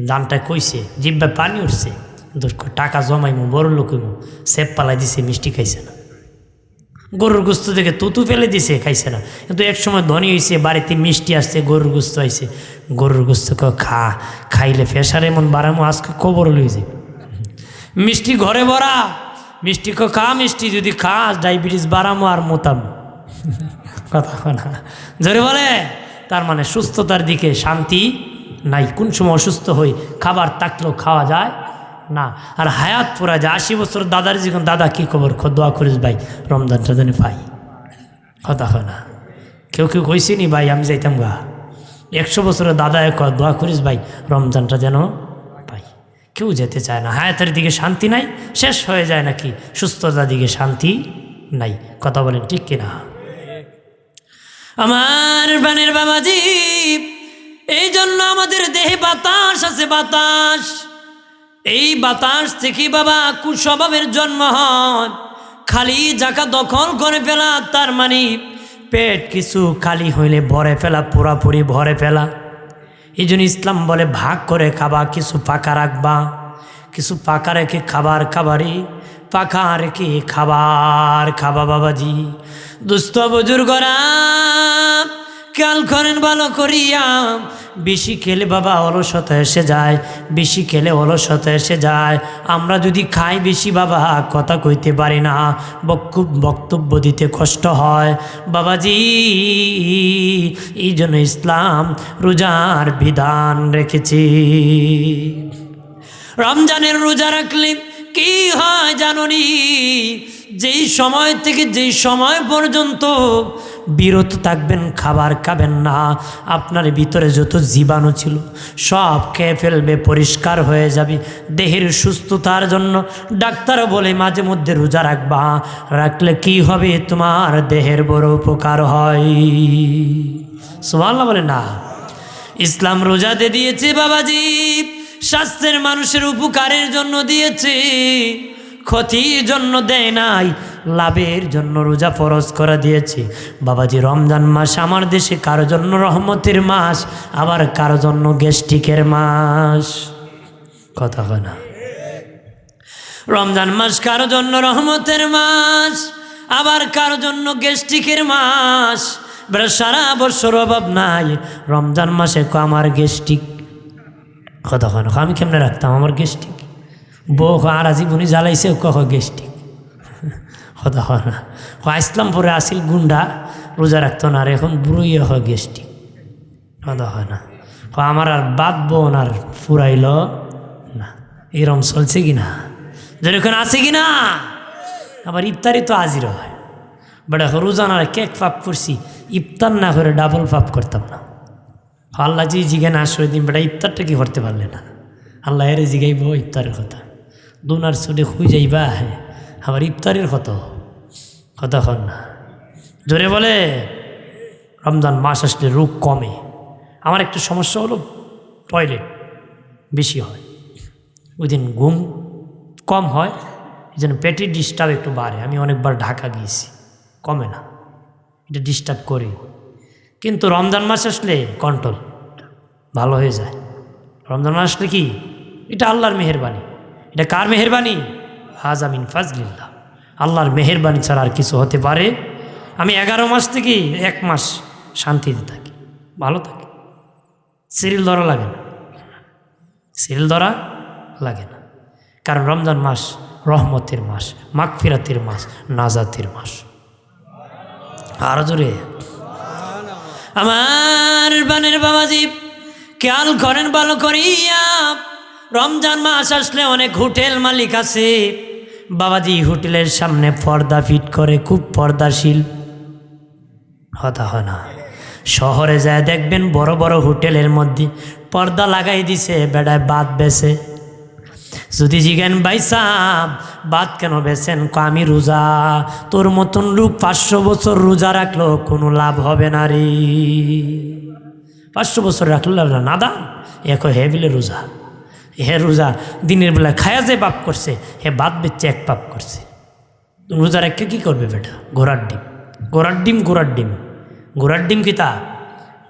দামটা কইছে, জিব্বায় পানি উঠছে, টাকা জমাইমু, বড় লোক হইমু, সেপ পালাই দিছে, মিষ্টি খাইছে না। গরুর গোস্ত থেকে তুতু ফেলে দিছে, খাইছে না। কিন্তু এক সময় ধনী হয়েছে, বাড়িতে মিষ্টি আসছে, গরুর গোস্ত আইছে, গরুর গোস্ত খাইলে ফেসার এমন বাড়ামো, আজকে কবর লই যে মিষ্টি ঘরে ভরা, মিষ্টি খা, মিষ্টি যদি খাস ডায়াবেটিস বাড়ামো আর মোতাম। কথা না জোরে বলে? তার মানে সুস্থতার দিকে শান্তি নাই। কোন সময় অসুস্থ হই, খাবার থাকলেও খাওয়া যায় না, আর হায়াত পুরা যায়। 80 বছর দাদার যখন, দাদা কি খবর, দোয়া করিস ভাই, রমজানটা জানি পাই। কথা হয় না? কেউ কইছি নি ভাই আমি যাইতাম গা? 100 বছরের দাদা দোয়া করিস ভাই, রমজানটা যেন পাই। কেউ যেতে চায় না। হায়াতের দিকে শান্তি নাই, শেষ হয়ে যায় নাকি সুস্থতার দিকে শান্তি নাই। কথা বলেন ঠিক কিনা? আমার বানের বাবাজি, এই জন্য আমাদের দেহে বাতাস আছে, বাতাস। এই বাতাস থেকে বাবা কুস্বভাবের জন্ম হয়। খালি জায়গা দখল করে ফেলা, তার মানে পেট কিছু খালি হইলে ভরে ফেলা, পুরাপুরি ভরে ফেলা। এই জন্য ইসলাম বলে ভাগ করে খাবা, কিছু পাকা রাখবা, কিছু পাকা রেখে খাবারই, পাকা রেখে খাবার খাবা। বাবাজি, দুস্থ বুজুর্গরা খেয়াল করেন ভালো করিয়া, বেশি খেলে বাবা অলসতা এসে যায়, বেশি খেলে অলসতা এসে যায়। আমরা যদি খাই বেশি বাবা, কথা কইতে পারি না, বক্তব্য দিতে কষ্ট হয়। বাবাজি, এই জন্য ইসলাম রোজার বিধান রেখেছি। রমজানের রোজা রাখলে কি হয় জানোনি? যেই সময় থেকে যেই সময় পর্যন্ত বিরত থাকবেন, খাবার খাবেন না, আপনার ভিতরে যত জীবাণু ছিল সব খেয়ে ফেলবে, পরিষ্কার হয়ে যাবে। দেহের সুস্থতার জন্য ডাক্তার বলে মাঝে মধ্যে রোজা রাখবা, রাখলে কি হবে? তোমার দেহের বড় উপকার হয়। সুবহানাল্লাহ বলে না? ইসলাম রোজাতে দিয়েছে বাবাজি, স্বাস্থ্যের মানুষের উপকারের জন্য দিয়েছে, ক্ষতির জন্য দেয় নাই, লাভের জন্য রোজা ফরজ করে দিয়েছে। বাবাজি, রমজান মাস আমার দেশে কারো জন্য রহমতের মাস, আবার কারো জন্য গ্যাস্ট্রিকের মাস। কথা হয় না? রমজান মাস কারো জন্য রহমতের মাস, আবার কারো জন্য গ্যাস্ট্রিকের মাস। সারা বছর অভাব নাই, রমজান মাসে আমার গ্যাস্ট্রিক। কথা হয় না? আমি কেমনে রাখতাম আমার গ্যাস্ট্রিক? বউ আর জীবনী জ্বালাইছে, গ্যাস্ট্রিক। কথা হয় না? ইসলামপুরে আসিল গুন্ডা, রোজা রাখতো না, আর এখন বুড়োই হয় গ্যাস্ট্রিক। কথা হয় না? আমার আর বাদ বোন আর ফুরাইল না। এরম চলছে কিনা? যেরকম আছে কিনা? আবার ইফতারি তো আজির হয়, বাট এখন রোজানার কেক পাপ করছি, ইফতার না করে ডাবল পাপ করতাম না। আল্লাহ যে জিজ্ঞান আসবে দিন, বেটা ইফতারটা কি করতে পারলে না? আল্লাহ এর জিগাইব ইফতারের কথা, দুনার ছুটে খুঁজে যাইবা, আবার ইফতারের কথা হন না। জোরে বলে, রমজান মাস আসলে রোগ কমে। আমার একটা সমস্যা হলো টয়লেট বেশি হয়, ওই দিন ঘুম কম হয়, এই জন্য পেটের ডিস্টার্ব একটু বাড়ে। আমি অনেকবার ঢাকা গিয়েছি, কমে না, এটা ডিস্টার্ব করি। কিন্তু রমজান মাস আসলে কন্ট্রোল ভালো হয়ে যায়। রমজান মাস আসলে কি? এটা আল্লাহর মেহেরবানি। এটা কার মেহেরবানি? হাজা মিন ফাজলিল্লাহ। আল্লাহর মেহেরবানি ছাড়া আর কিছু হতে পারে? আমি 11 মাস থেকে 1 মাস শান্তিতে থাকি, ভালো থাকি, সিরিয়াল ধরা লাগে না, সিরিয়াল ধরা লাগে না। কারণ রমজান মাস রহমতের মাস, মাগফিরাতের মাস, নাজাতের মাস। আর জোরে আমার বানের বাবাজি খেয়াল করেন ভালো করিয়া, রমজান মাস আসলে অনেক হোটেল মালিক আছে বাবাজি, হোটেলের সামনে পর্দা ফিট করে, খুব পর্দাশীল। কথা হয় না? শহরে যায় দেখবেন বড় বড় হোটেলের মধ্যে পর্দা লাগাই দিছে, বেড়ায় বাদ বেছে। যদি জিজ্ঞেন ভাই সাহেব বাদ কেন বেছেন? আমি রোজা। তোর মতন লোক 500 বছর রোজা রাখলো কোনো লাভ হবে না রে। 500 বছর রাখলো লাভ না, নাদান। এক হে বিলে রোজা, হে রোজা দিনের বেলা খায়া যে পাপ করছে, হে বাদ বেচছে 1 পাপ করছে। রোজা রেখে কী করবে বেটা? ঘোড়ার ডিম, ঘোড়ার ডিম, ঘোড়ার ডিম, ঘোড়ার ডিম কি তা?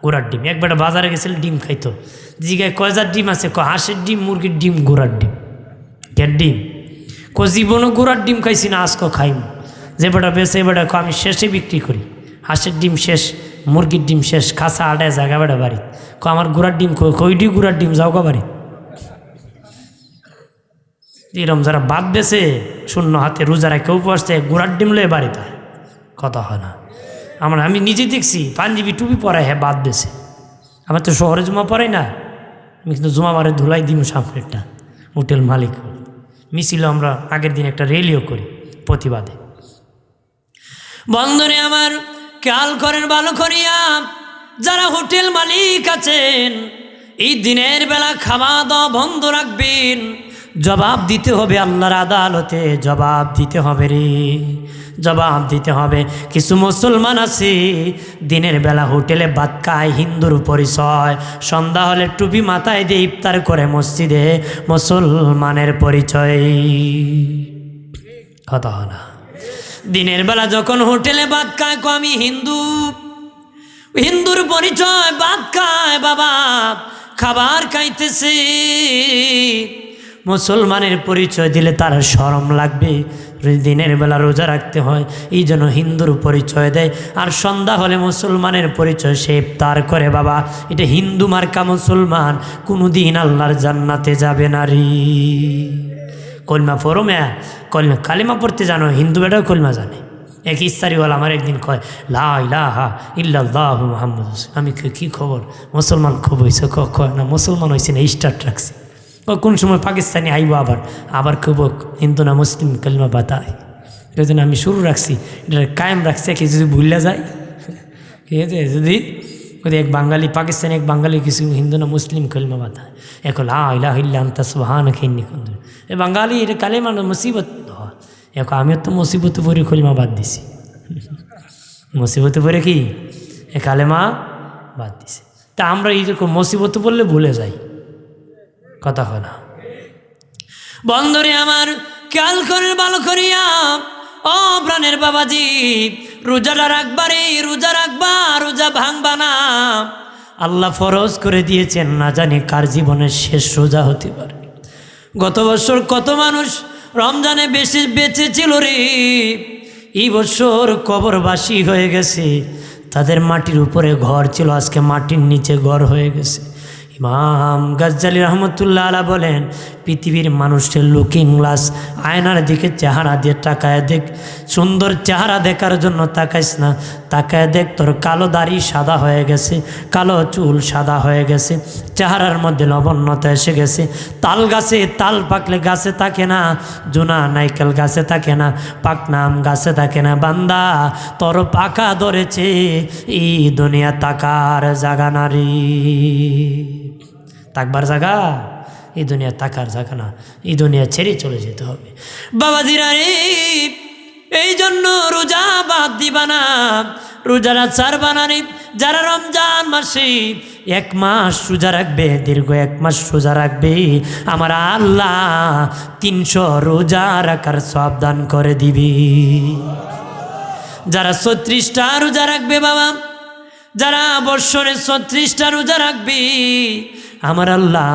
ঘোড়ার ডিম। এক বেটা বাজারে গেছিল, ডিম খাইতো। জিগায় কয়জার ডিম আছে? হাঁসের ডিম, মুরগির ডিম, ঘোড়ার ডিম। কে ডিম? জীবনও ঘোড়ার ডিম খাইছি না, আজকে খাইম। যে বেটা বেছে বেটা আমি শেষে বিক্রি করি, হাঁসের ডিম শেষ, মুরগির ডিম শেষ, খাসা আটায় জায়গা বেটা বাড়ি। আমার ঘোড়ার ডিম কইডি ঘোড়ার ডিম যাও গা বাড়ি। এরম যারা বাদ বেছে শূন্য হাতে রোজা রেখে উপবাসে ঘোড়ার ডিম লয়ে বাড়িতে, কথা হয় না। আমি নিজে দেখছি পাঞ্জাবি টুপি পরায়, হ্যাঁ বাদ বেছে। আমার তো শহরে জমা পড়াই না, আমি কিন্তু জমা বারে ধুলাই দিম সামনেরটা। হোটেল মালিক মিছিল আমরা আগের দিন একটা রেলিও করি প্রতিবাদে। বন্ধুরে আমার খেয়াল করেন ভালো করিয়া, যারা হোটেল মালিক আছেন এই দিনের বেলা খাওয়া দাওয়া বন্ধ রাখবেন। জবাব দিতে হবে আল্লাহর আদালতে, জবাব দিতে হবে রে, জবাব দিতে হবে। কিছু মুসলমান আছে দিনের বেলা হোটেলে ভাত খায়, হিন্দুর পরিচয়। সন্ধ্যা হলে টুপি মাথায় দিয়ে ইফতার করে মসজিদে, মুসলমানের পরিচয়। কথা হয় না? দিনের বেলা যখন হোটেলে ভাত খায় আমি হিন্দু, হিন্দুর পরিচয়, ভাত খায় বাবা, খাবার খাইতেছে। মুসলমানের পরিচয় দিলে তার শরম লাগবে। দিনের বেলা রোজা রাখতে হয়, এই জন্য হিন্দুর পরিচয় দেয়। আর সন্ধ্যা হলে মুসলমানের পরিচয়, সে ইফতার করে বাবা। এটা হিন্দু মার্কা মুসলমান, কোনোদিন আল্লাহর জান্নাতে যাবে না রে। কলমা পড়ো মেয়া, কলমা কালিমা পড়তে জানো? হিন্দু বেটাও কলমা জানে। এক ইস্তারিওয়ালা আমার একদিন কয় লা ইলাহা ইল্লাল্লাহু মুহাম্মাদুর রাসূলুল্লাহ। আমি কি খবর? মুসলমান খবর হয়েছে? কয় না মুসলমান হয়েছে না, স্টার্ট রাখছি। কোন সময় পাকিস্তানি আইব, আবার খুব হিন্দু না মুসলিম কলমা বাতায়। এই জন্য আমি শুরু রাখছি, এটা কায়েম রাখছি। কি যদি ভুললে যায়, ঠিক আছে? যদি এক বাঙালি পাকিস্তানি, এক বাঙালি কিছু হিন্দু না মুসলিম কলমা বাতায়, এখন লা ইলাহা ইল্লা আনতা সুবহানাকা ইন্নী কুনতু। এ বাঙালি এটা কালেমা মুসিবত হয়। এখন আমিও তো মুসিবতে পড়ে কলমা বাদ দিছি, মুসিবতে পড়ে কি এ কালেমা বাদ দিছি। তা আমরা এইরকম মুসিবতে পড়লে ভুলে যাই, কথা হয় না? বন্ধুরে আমার খেয়াল করে ভালো করিয়া, ও প্রাণের বাবাজি, রোজাটা রাখবারে, রোজা রাখবা, রোজা ভাঙবা না। আল্লাহ ফরজ করে দিয়েছেন, না জানি কার জীবনের শেষ রোজা হতে পারে। গত বছর কত মানুষ রমজানে বেঁচে ছিল রে, এই বছর কবরবাসী হয়ে গেছে। তাদের মাটির উপরে ঘর ছিল, আজকে মাটির নিচে ঘর হয়ে গেছে। ইমাম গাজ্জালি রহমতুল্লাহ আলাইহি বলেন, পৃথিবীর মানুষের লুকিং গ্লাস, আয়নার দিকে চেহারা দিয়ে তাকায় দেখ। সুন্দর চেহারা দেখার জন্য তাকাইস না, তাকায় দেখ তোর কালো দাড়ি সাদা হয়ে গেছে, কালো চুল সাদা হয়ে গেছে, চেহারার মধ্যে লবণ্যতা এসে গেছে। তাল গাছে তাল পাকলে গাছে থাকে না, জোনা নাইকেল গাছে থাকে না, পাকনা আম গাছে থাকে না। বান্দা তোর পাকা ধরেছে, এই দুনিয়া তাকার জাগা নারী, তাকবার জায়গা, এই দুনিয়া তাকার জায়গা না। এই দুনিয়া ছেড়ে চলে যেতে হবে বাবাজিরা রে। এই জন্য রোজা বাদ দিবা না, রোজারা ছাড়বা না রে। যারা রমজান মাসে 1 মাস রোজা রাখবে, দীর্ঘ 1 মাস রোজা রাখবে, আমার আল্লাহ 300 রোজা রাখার সওয়াব দান করে দিবি। যারা 36টা রোজা রাখবে বাবা, যারা বৎসরে 36টা রোজা রাখবি আমার আল্লাহ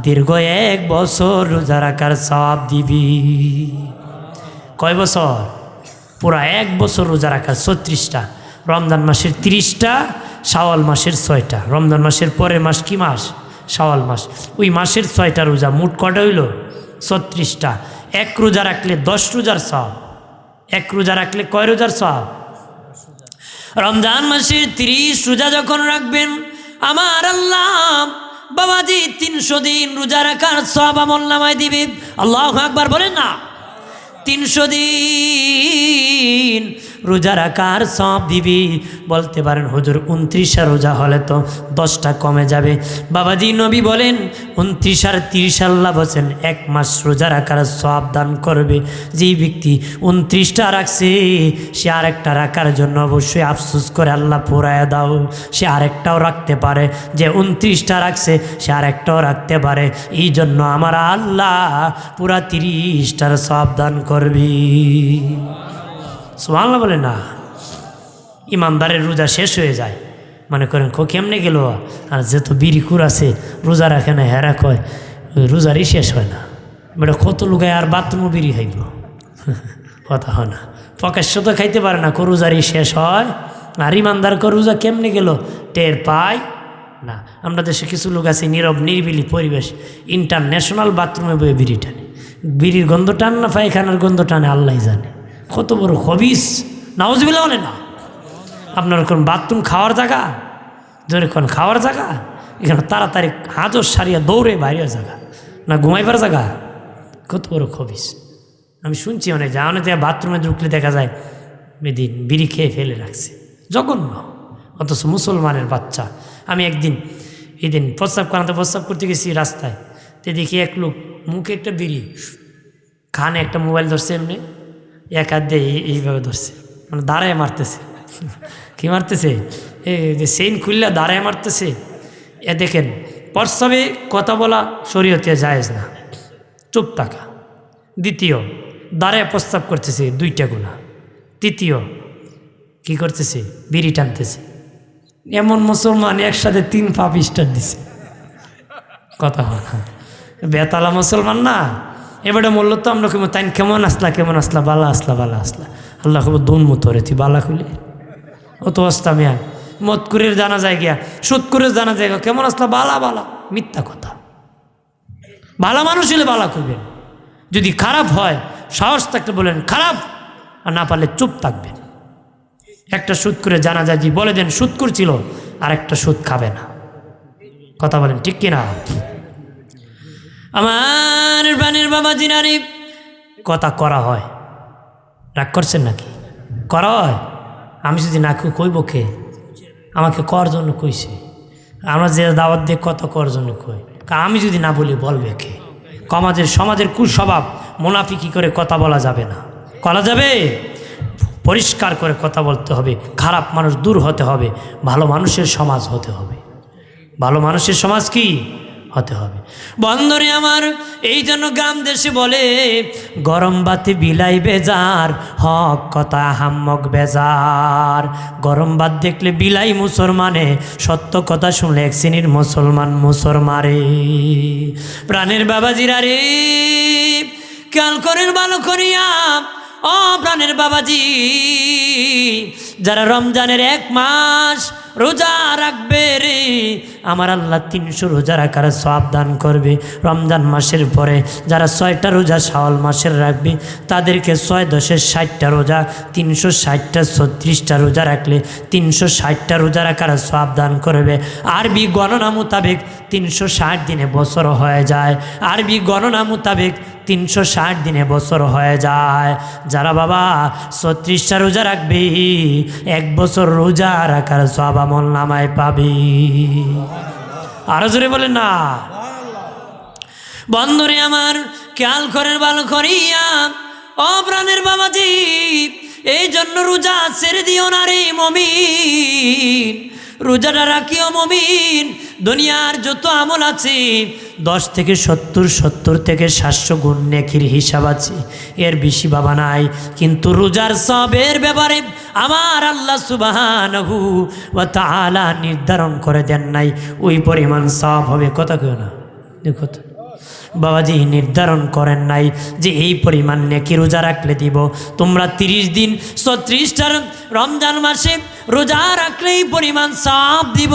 দীর্ঘ 1 বছর রোজা রাখার সওয়াব দিবি। কয় বছর? পুরা 1 বছর রোজা রাখার 36টা, রমজান মাসের 30টা, শাওয়াল মাসের 6টা। রমজান মাসের পরের মাস কি মাস? শাওয়াল মাস। ওই মাসের 6টা রোজা, মোট কটা হইল? 36টা। 1 রোজা রাখলে 10 রোজার সওয়াব। 1 রোজা রাখলে কয় রোজার সওয়াব? রমজান মাসের 30 রোজা যখন রাখবেন আমার আল্লাহ বাবাজি 300 দিন রোজা রাখার সওয়াব আমলনামায় দিবে। আল্লাহু আকবার বলেন না। 300 দিন রোজা রাখার সওয়াব দিবি। বলতে পারেন হুজুর 29টা রোজা হলে তো 10টা কমে যাবে। বাবাজি নবী বলেন 29 আর 30 আল্লাহ বলেন 1 মাস রোজা রাখার সওয়াব দান করবে। যেই ব্যক্তি 29টা রাখছে সে আরেকটা রাখার জন্য অবশ্যই আফসোস করে আল্লাহ পুরায়া দাও। সে আরেকটাও রাখতে পারে, যে 29টা রাখছে সে আরেকটাও রাখতে পারে। এই জন্য আমার আল্লাহ পুরা 30টার সওয়াব দান করবি। সুবহানাল্লাহ বলে না। ইমানদারের রোজা শেষ হয়ে যায়, মনে করেন কেমনে গেল। আর যে তো বিড়িকুর আছে রোজা রাখে না, হেরা কয় ওই রোজারই শেষ হয় না। বেটা কত লুকায় আর বাথরুমও বিড়ি খাইব, কথা হয় না। প্রকাশ্য তো খাইতে পারে না, রোজারই শেষ হয়। আর ইমানদার রোজা কেমনে গেল টের পায় না। আমরা দেশে কিছু লোক আছে নীরব নিরিবিলি পরিবেশ, ইন্টারন্যাশনাল বাথরুমে বয়ে বিড়ি টানে। বিড়ির গন্ধ টান না পায়খানার গন্ধ টানে আল্লাহ জানে। কত বড় খবিস, নাউজুবিল্লাহ বলে না। আপনার কোন বাথরুম খাওয়ার জায়গা, ধরে কোন খাওয়ার জায়গা, এখানে তাড়াতাড়ি হাজর সারিয়া দৌড়ে বাইরের জায়গা না ঘুমাইবার জায়গা। কত বড় খবিস। আমি শুনছি অনেক যা অনেক বাথরুমে ঢুকলে দেখা যায় এদিন বিড়ি খেয়ে ফেলে রাখছে, জঘন্য। অথচ মুসলমানের বাচ্চা। আমি একদিন এদিন প্রস্রাব করতে গেছি রাস্তায়, তো দেখি এক লোক মুখে একটা বিড়ি, কানে একটা মোবাইল ধরছে, এমনি এক হাত দিয়ে এইভাবে ধরছে, মানে দাঁড়ায় মারতেছে। কি মারতেছে? এই যে চেইন খুললে দাঁড়ায় মারতেছে। এ দেখেন, প্রস্রাবে কথা বলা শরীয়তে জায়েজ না, চুপ থাকা। দ্বিতীয়, দাঁড়ায় প্রস্রাব করতেছে 2টা গুনাহ। তৃতীয়, কি করতেছে? বিড়ি টানতেছে। এমন মুসলমান একসাথে 3 পাপ স্টার দিছে, কথা হয় না। বেতালা মুসলমান না। এবারে বললো তো আমরা তাই কেমন আসলা, বালা আসলা। আল্লাহ খবর দোন মতো রে তুই বালা খুলে অত অস্তা মিয়া। মদকুরের জানা যায় গিয়া, সুদকুরের জানা যায় গিয়া, কেমন আসলা, বালা। মিথ্যা কথা। ভালো মানুষ হলে বালা করবেন। যদি খারাপ হয় সাহস থাকতে বলেন খারাপ, আর না পারলে চুপ থাকবেন। একটা সুদ করে জানা যায়, বলে দেন সুদকুর ছিল, আর একটা সুদ খাবে না। কথা বলেন ঠিক কিনা? আমার প্রাণের বাবা জিনারি কথা করা হয়, রাগ করছেন নাকি? করা হয়। আমি যদি না কইব কে? আমাকে কর জন্য কইছে। আমরা যে দাওয়াত দিয়ে কত কর জন্য কই, আমি যদি না বলি বলবে কে? সমাজের কুস্বভাব, মুনাফিকি করে কথা বলা যাবে না। বলা যাবে? পরিষ্কার করে কথা বলতে হবে। খারাপ মানুষ দূর হতে হবে, ভালো মানুষের সমাজ হতে হবে। ভালো মানুষের সমাজ কি হতে হবে? বন্ধরে আমার, এই জন্য গ্রাম দেশে বলে গরম বাতি বিলাই বেজার, হক কথা হাম্মক বেজার। গরম বাত দেখলে বিলাই মুসলমানে, সত্য কথা শুনলে 1 শ্রেণীর মুসলমান মারে। প্রাণের বাবাজিরা রে, খেয়াল করেন ভালো করিয়া ও প্রাণের বাবাজি, যারা রমজানের 1 মাস রোজা রাখবে রে আমার আল্লাহ 300 রোজা রাখার সওয়াব দান করবে। রমজান মাসের পরে যারা 6টা রোজা শাওয়াল মাসের রাখবে তাদেরকে 6 10 60টা রোজা, 360টা 36টা রোজা রাখলে 360টা রোজা রাখার সওয়াব দান করবে। আরবি গণনা মোতাবেক 360 দিনে বছর হয়ে যায়। আরবি গণনা মোতাবেক 360 দিনে বছর হয়ে যায়। যারা বাবা 36টা রোজা রাখবি 1 বছর রোজা রাখার সওয়াব আমলনামায় পাবি। আরো জোরে বলেন না। বন্ধুরে আমার, খেয়াল করেন ভালো করিয়া ও প্রাণের বাবাজি, এই জন্য রোজা ছেড়ে দিও না রে মমিন। রোজাটা রাখিও মুমিন। দুনিয়ার যত আমল আছে 10 থেকে 70, 70 থেকে 700 গুণ নেকির হিসাব আছে, এর বেশি বাবা নাই। কিন্তু রোজার সওয়াবের ব্যাপারে আমার আল্লাহ সুবহানাহু ওয়া তাআলা নির্ধারণ করে দেন নাই ওই পরিমাণ সওয়াব হবে। কথা কেউ না, দেখো তো বাবাজি নির্ধারণ করেন নাই যে এই পরিমাণ নেকি রোজা রাখলে দিব। তোমরা 30 দিন 36টা রমজান মাসে রোজা রাখলে এই পরিমাণ সওয়াব দিব,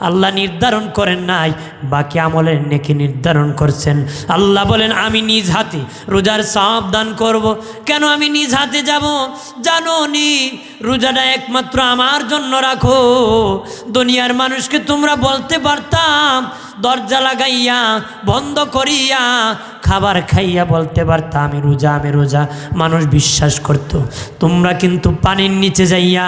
আল্লাহ নির্ধারণ করেন নাই। বাকি আমলের নেকি নির্ধারণ করছেন। আল্লাহ বলেন আমি নিজ হাতে রোজার সওয়াব দান করব। কেন আমি নিজ হাতে যাব? জানো নি রোজাটা একমাত্র আমার জন্য রাখো। দুনিয়ার মানুষকে তোমরা বলতে পারতাম, দরজা লাগাইয়া বন্ধ করিয়া খাবার খাইয়া বলতে পারতাম আমি রোজা, আমি রোজা, মানুষ বিশ্বাস করত। তোমরা কিন্তু পানির নিচে যাইয়া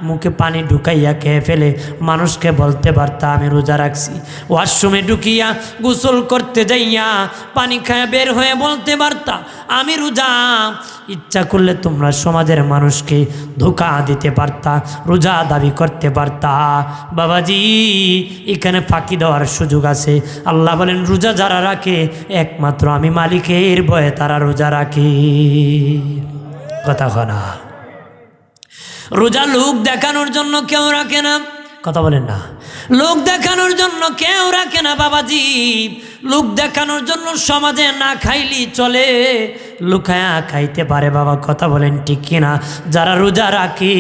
মুখে পানি ঢুকাইয়া খেয়ে ফেলে মানুষকে বলতে পারতা আমি রোজা রাখছি। ওয়াশরুমে ঢুকিয়া গোসল করতে যাইয়া পানি খায়া বের হয়ে বলতে পারতা আমি রোজা। ইচ্ছা করলে তোমরা সমাজের মানুষকে ধোঁকা দিতে পারতা, রোজা দাবি করতে পারতা। বাবাজি এখানে ফাঁকি দেওয়ার সুযোগ আছে। আল্লাহ বলেন রোজা যারা রাখে একমাত্র আমি মালিকের ভয়ে তারা রোজা রাখে। কথা না, রোজা লোক দেখানোর জন্য কেউ রাখে না। কথা বলেন না, লোক দেখানোর জন্য কেউ রাখে না বাবাজি। লোক দেখানোর জন্য সমাজে না খাইলি চলে, লুকায়া খাইতে পারে বাবা। কথা বলেন ঠিক কিনা? যারা রোজা রাখে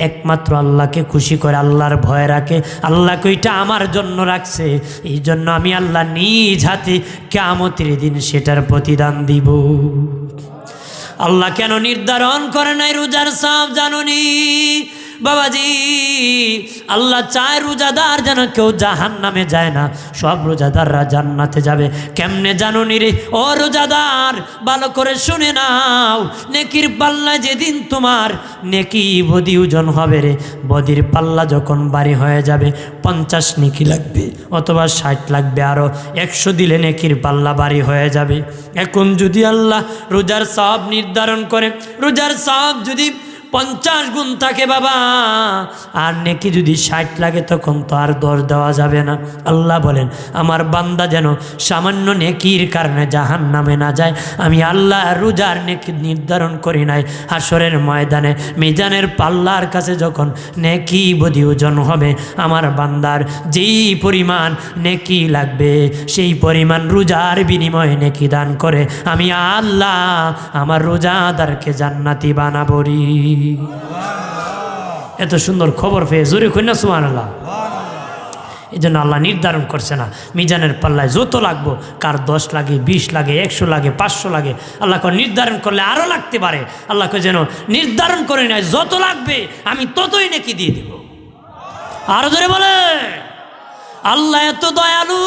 একমাত্র আল্লাহকে খুশি করে, আল্লাহর ভয় রাখে, আল্লাহকে ওইটা আমার জন্য রাখছে, এই জন্য আমি আল্লাহ নিজ হাতে কিয়ামতের দিন সেটার প্রতিদান দিব। আল্লাহ কেন নির্ধারণ করে নাই রোজার সওয়াব জানোনি বাবাজি? আল্লাহ চায় রোজাদার যেন কেউ জাহান্নামে যায় না, সব রোজাদাররা জান্নাতে যাবে। কেমনে জানোনি রে ও রোজাদার? ভালো করে শুনে নাও, নেকির পাল্লা যেদিন তোমার নেকি বদি ওজন হবে রে, বদির পাল্লা যখন বাড়ি হয়ে যাবে 50 নেকি লাগবে অথবা 60 লাগবে, আরও 100 দিলে নেকির পাল্লা বাড়ি হয়ে যাবে। এখন যদি আল্লাহ রোজার সওয়াব নির্ধারণ করে, রোজার সওয়াব যদি 50 গুণ থাকে বাবা, আর নেকি যদি 60 লাগে তখন তো আর দর দেওয়া যাবে না। আল্লাহ বলেন আমার বান্দা যেন সামান্য নেকির কারণে জাহান্নামে না যায়। আমি আল্লাহ রোজার নেকি নির্ধারণ করি নাই। হাসরের ময়দানে মিজানের পাল্লার কাছে যখন নেকি বদি ওজন হবে, আমার বান্দার যেই পরিমাণ নেকি লাগবে সেই পরিমাণ রোজার বিনিময়ে নেকি দান করে আমি আল্লাহ আমার রোজাদারকে জান্নাতি বানাবো রে। এত সুন্দর খবর পেয়ে জোরে কইনা সুবহানাল্লাহ। এই জন্য আল্লাহ নির্ধারণ করছে না মিজানের পাল্লায় যত লাগবো, কার 10 লাগে, 20 লাগে, 100 লাগে, 500 লাগে। আল্লাহ নির্ধারণ করলে আরও লাগতে পারে। আল্লাহকে যেন নির্ধারণ করে নেয় যত লাগবে আমি ততই নেকি দিয়ে দেব। আরো জোরে বলে আল্লাহ এত দয়ালু,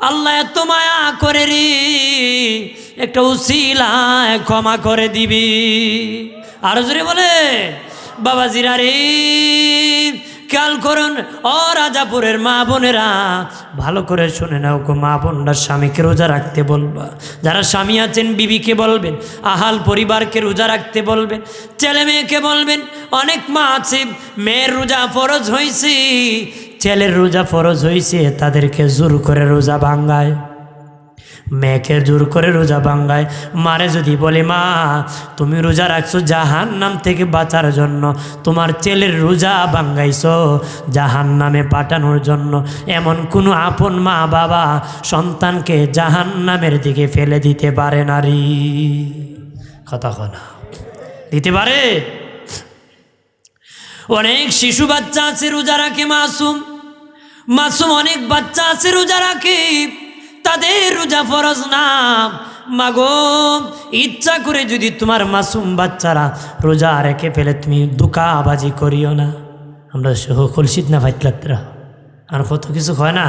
আল্লাহ এত মায়া করে রে, একটা উসিলায় ক্ষমা করে দিবি। আরো জোরে বলে বাবাজিরা রে খেয়াল করুন ও রাজাপুরের মা বোনেরা, ভালো করে শুনে নাও গো মা বোনরা, স্বামীকে রোজা রাখতে বলবা। যারা স্বামী আছেন বিবিকে বলবেন, আহাল পরিবারকে রোজা রাখতে বলবেন, ছেলে মেয়েকে বলবেন। অনেক মা আছে মেয়ের রোজা ফরজ হয়েছে, ছেলের রোজা ফরজ হয়েছে, তাদেরকে জোর করে রোজা ভাঙ্গায়, মেয়েকে জোর করে রোজা ভাঙ্গায়। মারে যদি বলে মা তুমি রোজা রাখছো জাহান্নাম থেকে বাঁচার জন্য, তোমার ছেলের রোজা ভাঙ্গাইছো জাহান্নামে পাঠানোর জন্য, এমন কোনো আপন মা বাবা সন্তানকে জাহান্নামের দিকে ফেলে দিতে পারে না রে। কথা দিতে পারে? অনেক শিশু বাচ্চা আছে রোজা রাখে, মাসুম মাসুম অনেক বাচ্চা আছে রোজা রাখে, তাদের রোজা ফরজ না। মাগো ইচ্ছা করে যদি তোমার মাসুম বাচ্চারা রোজা রেখে ফেলে তুমি ধোঁকাবাজি করিও না। আমরা কলসিত না ভাইত লাগতরা আর কত কিছু হয় না,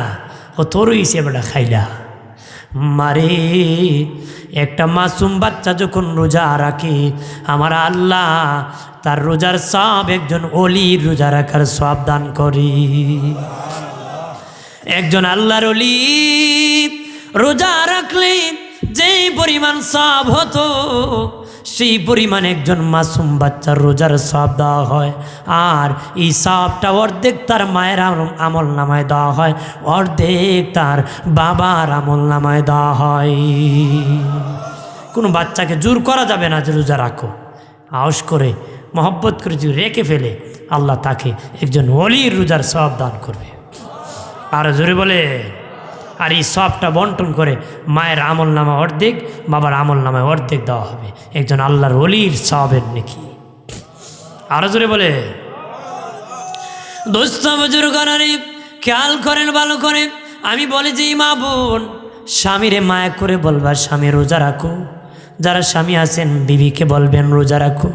কত রইছে বেটা খাইলা মারে। একটা মাসুম বাচ্চা যখন রোজা রাখে আমার আল্লাহ তার রোজার সব একজন ওলির রোজা রাখার সব দান করি। একজন আল্লাহর ওলি রোজা রাখলে যেই পরিমাণ সব হতো সেই পরিমাণে একজন মাসুম বাচ্চার রোজার সওয়াব দেওয়া হয়। আর এই সওয়াবটা অর্ধেক তার মায়ের আমল নামায় দেওয়া হয়, অর্ধেক তার বাবার আমল নামায় দেওয়া হয়। কোনো বাচ্চাকে জোর করা যাবে না যে রোজা রাখো, আউশ করে মহব্বত করে যদি রেখে ফেলে আল্লাহ তাকে একজন ওলির রোজার সওয়াব দান করবে। আর জোরে বলে, আর এই সওয়াবটা বন্টন করে মায়ের আমল নামা অর্ধেক, বাবার আমল নামায় অর্ধেক দেওয়া হবে, একজন আল্লাহর ওলির সওয়াবের নেকি। আরো জোরে বলে, দোস্ত বুজুর্গরা খেয়াল করেন ভালো করে। আমি বলে যে মা বোন, স্বামীরে মায়া করে বলবা স্বামী রোজা রাখো। যারা স্বামী আছেন বিবিকে বলবেন রোজা রাখো।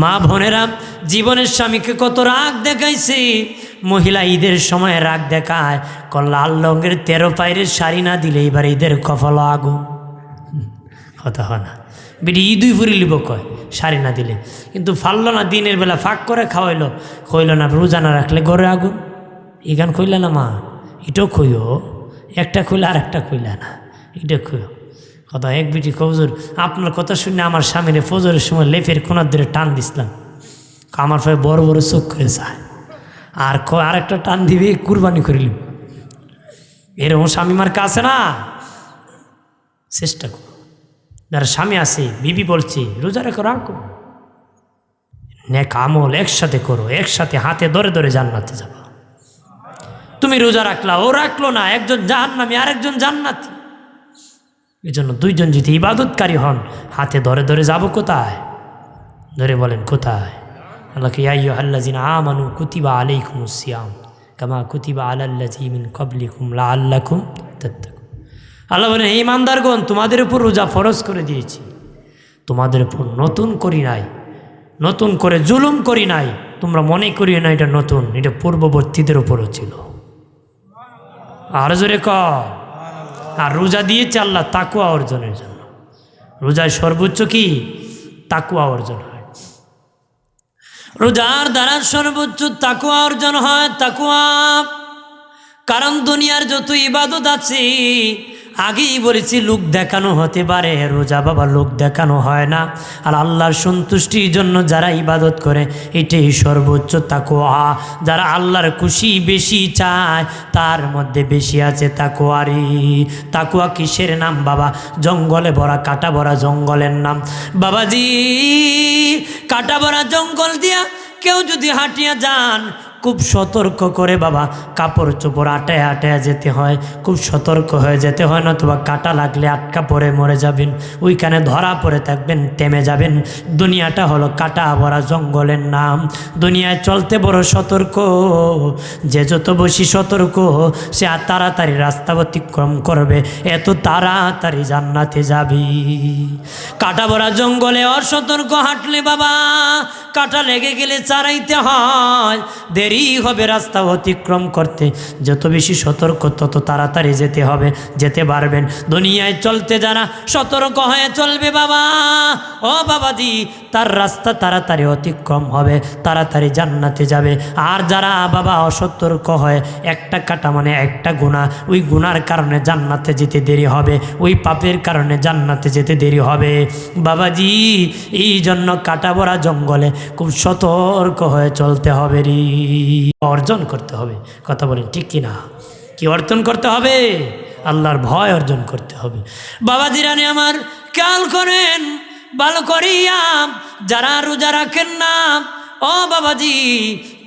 মা বোনেরা, জীবনের স্বামীকে কত রাগ দেখাইছে। মহিলা ঈদের সময় রাগ দেখায়, লাল রঙের 13 পায়ের শাড়ি না দিলে এবার ঈদের কপাল আগুন। কথা হয় না, বিটি ঈদই ফুরি লিব কয় শাড়ি না দিলে, কিন্তু ফাললো না, দিনের বেলা ফাঁক করে খাওয়াইলো, কইল না রোজা না রাখলে ঘরে আগুন। এই গান কইলা না মা, এটাও কইও, একটা কইলা আর একটা কইলা না, এটা কইও। কথা এক বিটি কবজুর, আপনার কথা শুনে আমার স্বামীরে ফজরের সময় লেফের কোনার ধরে টান দিছিলাম, আমার ফলে বড় বড় চোখ করে যায়, আর একটা টান দিবে কুরবানি করিলাম। এরকম স্বামী মার কাছে না, চেষ্টা করো। যারা স্বামী আছে, বিবি বলছে রোজা রেখো, রাখো, নেক আমল একসাথে করো, একসাথে হাতে ধরে ধরে জান্নাতে যাবো। তুমি রোজা রাখলা, ও রাখলো না, একজন জাহান্নামী আর একজন জান্নাতি। এই জন্য দুইজন যদি ইবাদতকারী হন, হাতে ধরে ধরে যাবো কোথায়? ধরে বলেন কোথায়? আল্লাহকে ইয়া আইয়ুহাল্লাযিনা আমানু কুতিবা আলাইকুমুস সিয়াম কামা কুতিবা আলাল্লাযিনা মিন ক্বাবলিকুম লাআল্লাকুম তাত্তাকুন। আল্লাহ বলেন, হে ইমানদারগণ, তোমাদের উপর রোজা ফরজ করে দিয়েছি, তোমাদের উপর নতুন করি নাই, নতুন করে জুলুম করি নাই। তোমরা মনে করিও না এটা নতুন, এটা পূর্ববর্তীদের উপরও ছিল। আর জোরে কর। আর রোজা দিয়েছে আল্লাহ তাকওয়া অর্জনের জন্য। রোজায় সর্বোচ্চ কি? তাকওয়া অর্জন হয়। রোজার দ্বারা সর্বোচ্চ তাকওয়া অর্জন হয়। তাকওয়া, কারণ দুনিয়ার যত ইবাদত আছে, আগেই বলেছি লোক দেখানো হতে পারে, রোজা বাবা লোক দেখানো হয় না। আর আল্লাহর সন্তুষ্টির জন্য যারা ইবাদত করে, এটাই সর্বোচ্চ তাকওয়া। যারা আল্লাহর খুশি বেশি চায়, তার মধ্যে বেশি আছে তাকওয়ারি। তাকওয়া কিসের নাম বাবা? জঙ্গলে ভরা, কাটা ভরা জঙ্গলের নাম। বাবাজি, কাটা ভরা জঙ্গল দিয়া কেউ যদি হাঁটিয়া যান, খুব সতর্ক করে বাবা কাপড় চোপড় আটায় আটায় যেতে হয়, খুব সতর্ক হয়ে যেতে হয়, নতুবা কাটা লাগলে আটকা পড়ে মরে যাবেন, ওইখানে ধরা পড়ে থাকবেন, থেমে যাবেন। দুনিয়াটা হলো কাটা ভরা জঙ্গলের নাম। দুনিয়ায় চলতে বড় সতর্ক, যে যত বেশি সতর্ক সে আর তাড়াতাড়ি রাস্তা অতিক্রম করবে, এত তাড়াতাড়ি জান্নাতে যাবি। কাটা ভরা জঙ্গলে অসতর্ক হাঁটলে বাবা কাটা লেগে গেলে চারাইতে হয়, দেরি হবে রাস্তা অতিক্রম করতে। যত বেশি সতর্ক তত তাড়াতাড়ি যেতে হবে, যেতে পারবেন। দুনিয়ায় চলতে যারা সতর্ক হয়ে চলবে বাবা, ও বাবাজি, তার রাস্তা তাড়াতাড়ি অতিক্রম হবে, তাড়াতাড়ি জান্নাতে যাবে। আর যারা বাবা অসতর্ক হয়, একটা কাটা মানে একটা গুনাহ, ওই গুনার কারণে জান্নাতে যেতে দেরি হবে, ওই পাপের কারণে জান্নাতে যেতে দেরি হবে। বাবাজি, এই জন্য কাটা ভরা জঙ্গলে খুব সতর্ক হয়ে চলতে হবে রে, অর্জন করতে হবে। কথা বলেন ঠিক কিনা? কি অর্জন করতে হবে? আল্লাহর ভয় অর্জন করতে হবে। বাবাজিরানি আমার খেয়াল করেন ভালো করিয়া, যারা রোজা রাখেন না, ও বাবাজি,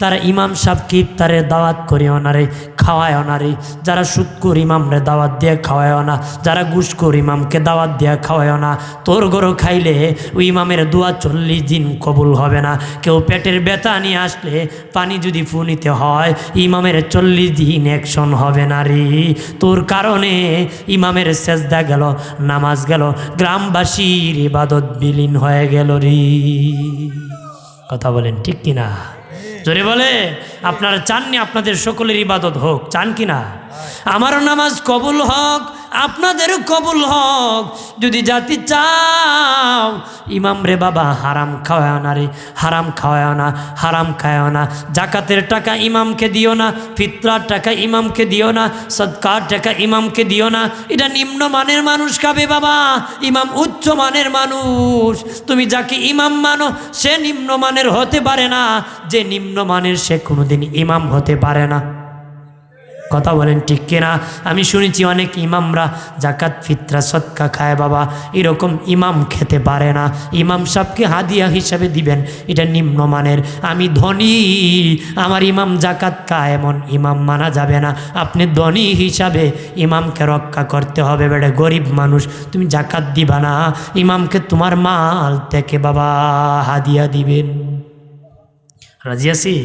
তারা ইমাম সাহেবকে ইফতারের দাওয়াত করিও না রে, খাওয়ায় না রে। যারা সুদখোর ইমামরে দাওয়াত দিয়ে খাওয়ায় না, যারা ঘুষখোর ইমামকে দাওয়াত দিয়ে খাওয়ায় না। তোর গরু খাইলে ওই ইমামের দোয়া 40 দিন কবুল হবে না। কেউ পেটের ব্যথা নিয়ে আসলে পানি যদি ফুনিতে হয়, ইমামের 40 দিন অ্যাকশন হবে না রে। তোর কারণে ইমামের সেজদা গেল, নামাজ গেল, গ্রামবাসীর ইবাদত বিলীন হয়ে গেল রে। কথা বলেন ঠিক কিনা? জোরে বলে। আপনারা চাননি আপনাদের সকলের ইবাদত হোক? চান কিনা? আমারও নামাজ কবুল হোক, আপনাদেরও কবুল হক। যদি জাতি চাও ইমাম রে বাবা হারাম খাওয়ায় না রে, হারাম খাওয়ায় না, হারাম খাওয়ায় না। জাকাতের টাকা ইমামকে দিও না, ফিতরার টাকা ইমামকে দিও না, সদকার টাকা ইমামকে দিও না। এটা নিম্নমানের মানুষ খাবে বাবা, ইমাম উচ্চ মানের মানুষ। তুমি যাকে ইমাম মানো সে নিম্নমানের হতে পারে না, যে নিম্নমানের সে কোনোদিন ইমাম হতে পারে না। কথা বলেন ঠিক কিনা? আমি শুনেছি অনেক ইমামরা জাকাত ফিতরা সদকা খায় বাবা, এরকম ইমাম খেতে পারে না। ইমাম সাহেবকে হাদিয়া হিসাবে দিবেন, এটা নিম্নমানের। আমি ধনী, আমার ইমাম জাকাত খায়, এমন ইমাম মানা যাবে না। আপনি ধনী হিসাবে ইমামকে রক্ষা করতে হবে। বেটা গরিব মানুষ, তুমি জাকাত দিবা না, ইমামকে তোমার মাল থেকে বাবা হাদিয়া দিবেন। রাজি আছি?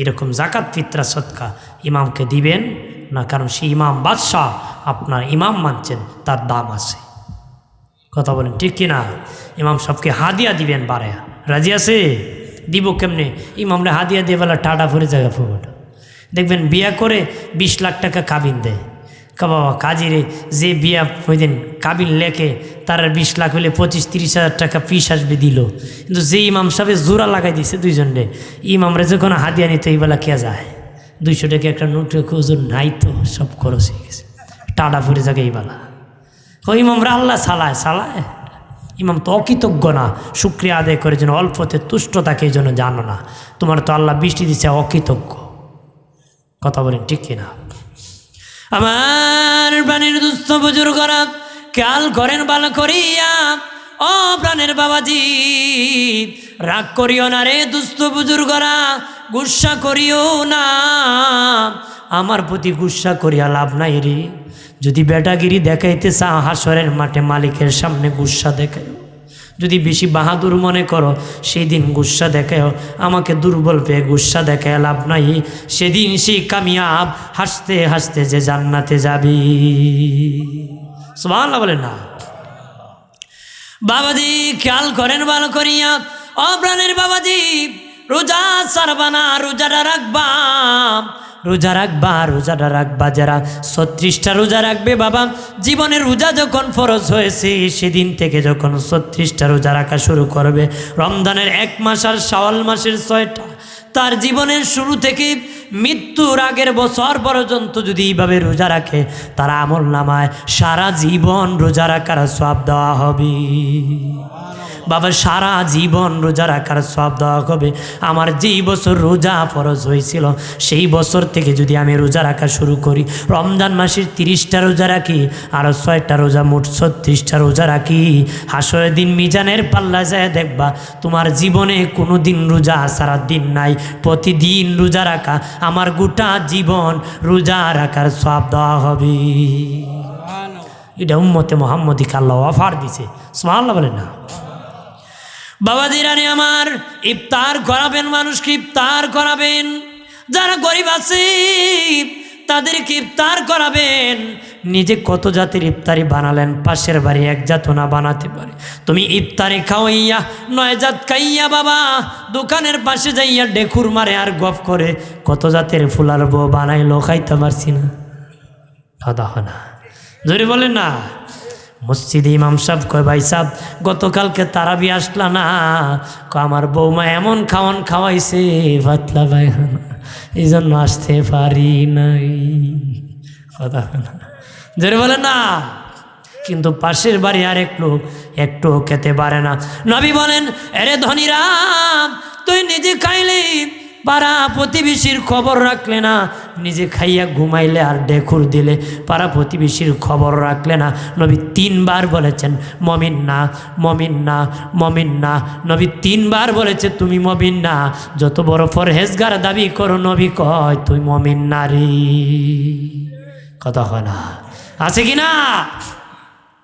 এরকম জাকাত ফিতরা সদকা ইমামকে দিবেন না, কারণ সে ইমাম বাদশাহ, আপনার ইমাম মানছেন, তার দাম আছে। কথা বলেন ঠিক কিনা? ইমাম সবকে হাদিয়া দিবেন বারে। রাজি আছে? দিব কেমনে? ইমামরা হাদিয়া দিয়ে বেলা টাটা ভরে জায়গা ফুট। দেখবেন বিয়া করে 20 লাখ টাকা কাবিন দেয়। বাবা কাজিরে যে বিয়া ওই দিন কাবিন লেখে তার 20 লাখ হলে 25-30 হাজার টাকা ফিস আসবে দিল। কিন্তু যে ইমাম সাহেব জোড়া লাগাই দিয়েছে দুইজনে, ইমামরা যখন হাদিয়া নিতে এই বেলা কে যায়? 200 টাকা একটা নোট ওজন নাই তো, সব খরচ হয়ে গেছে, টাটা ফুটে যাকে এই বেলা। ইমামরা আল্লাহ সালায়। ইমাম তো অকৃতজ্ঞ না, শুকরিয়া আদায় করে যেন অল্পতে তুষ্ট থাকে, এই জন্য জানো না তোমার তো আল্লাহ বৃষ্টি দিচ্ছে, অকৃতজ্ঞ। কথা বলেন ঠিক কিনা? আমার প্রাণের দুস্থ বুজুর্গরা খেয়াল করেন ভালো করিয়া। ও প্রাণের বাবাজি, রাগ করিও না রে দুস্থ বুজুর্গরা, গুসা করিও না। আমার প্রতি গুসা করিয়া লাভ নাই রে। যদি বেটাগিরি দেখাইতে চাও হাসরের মাঠে মালিকের সামনে গুসা দেখায়। যদি বেশি বাহাদুর মনে করো সেই দিন গুসা দেখাও, আমাকে দুর্বল পেয়ে গুসা দেখায় লাভ নাই। সেদিন সেই কামিয়াব হাসতে হাসতে যে জান্নাতে যাবি। সুবহানাল্লাহ বলেন না? বাবাজি খেয়াল করেন ভালো করিয়া। ও প্রাণের বাবাজি, রোজা ছাড়বা না, রোজাটা রাখবা, রোজা রাখবা, রোজাটা রাখবা। যারা 36টা রোজা রাখবে বাবা, জীবনের রোজা যখন ফরজ হয়েছে সেদিন থেকে যখন 36টা রোজা রাখা শুরু করবে, রমজানের 1 মাস আর শাওয়াল মাসের 6টা, তার জীবনের শুরু থেকে মৃত্যুর আগের বছর পর্যন্ত যদি এইভাবে রোজা রাখে, তার আমল নামায় সারা জীবন রোজা রাখার সওয়াব দেওয়া হবে। বাবা সারা জীবন রোজা রাখার সওয়াব দেওয়া হবে। আমার যেই বছর রোজা ফরজ হয়েছিল সেই বছর থেকে যদি আমি রোজা রাখা শুরু করি, রমজান মাসের 30টা রোজা রাখি, আরও 6টা রোজা, মোট 36টা রোজা রাখি, হাসরের দিন মিজানের পাল্লা যায় দেখবা তোমার জীবনে কোনো দিন রোজা সারা দিন নাই। প্রতিদিন রোজা রাখা, আমার গোটা জীবন রোজা রাখার সওয়াব দেওয়া হবে। এটা উম্মতে মুহাম্মদীকে আল্লাহ অফার দিছে। সুবহানাল্লাহ বলেন না? বাবাজি রানী আমার, ইফতার করাবেন, মানুষকে ইফতার করাবেন। যারা গরিব আছে তাদেরকে ইফতার করাবেন। নিজে কত জাতের ইফতারি বানালেন, পাশের বাড়ি 1 জাতও না বানাতে পারে। তুমি ইফতারি খাওয়াইয়া 9 জাত খাইয়া বাবা দোকানের পাশে যাইয়া ডেকুর মারে আর গপ করে কত জাতের ফুলার বউ বানাইলো, খাইতে পারছি না। কথা হয় না? জোরে বলেন না? মসজিদে ইমাম সাহেব কয়, ভাই সাহেব গতকালকে তারাবি আসলা না? আমার বৌমা এমন খাওয়ান খাওয়াইছে পাতলা পায়খানা, এই জন্য আসতে পারি নাই। কথা না? জোরে বলে না? কিন্তু পাশের বাড়ি আরেক লোক একটু খেতে পারে না। নবী বলেন, এরে ধনীরা, তুই নিজে খাইলে পাড়া প্রতিবেশীর খবর রাখলে না, নিজে খাইয়া ঘুমাইলে আর ডেকুর দিলে পাড়া প্রতিবেশীর খবর রাখলে না। নবী 3 বার বলেছেন মমিন না, মমিন না, মমিন না। নবী 3 বার বলেছে তুমি মমিন না। যত বড় পরহেজগার দাবি করো, নবী কয় তুই মমিন নারী। কথা হয় না? আছে কি না?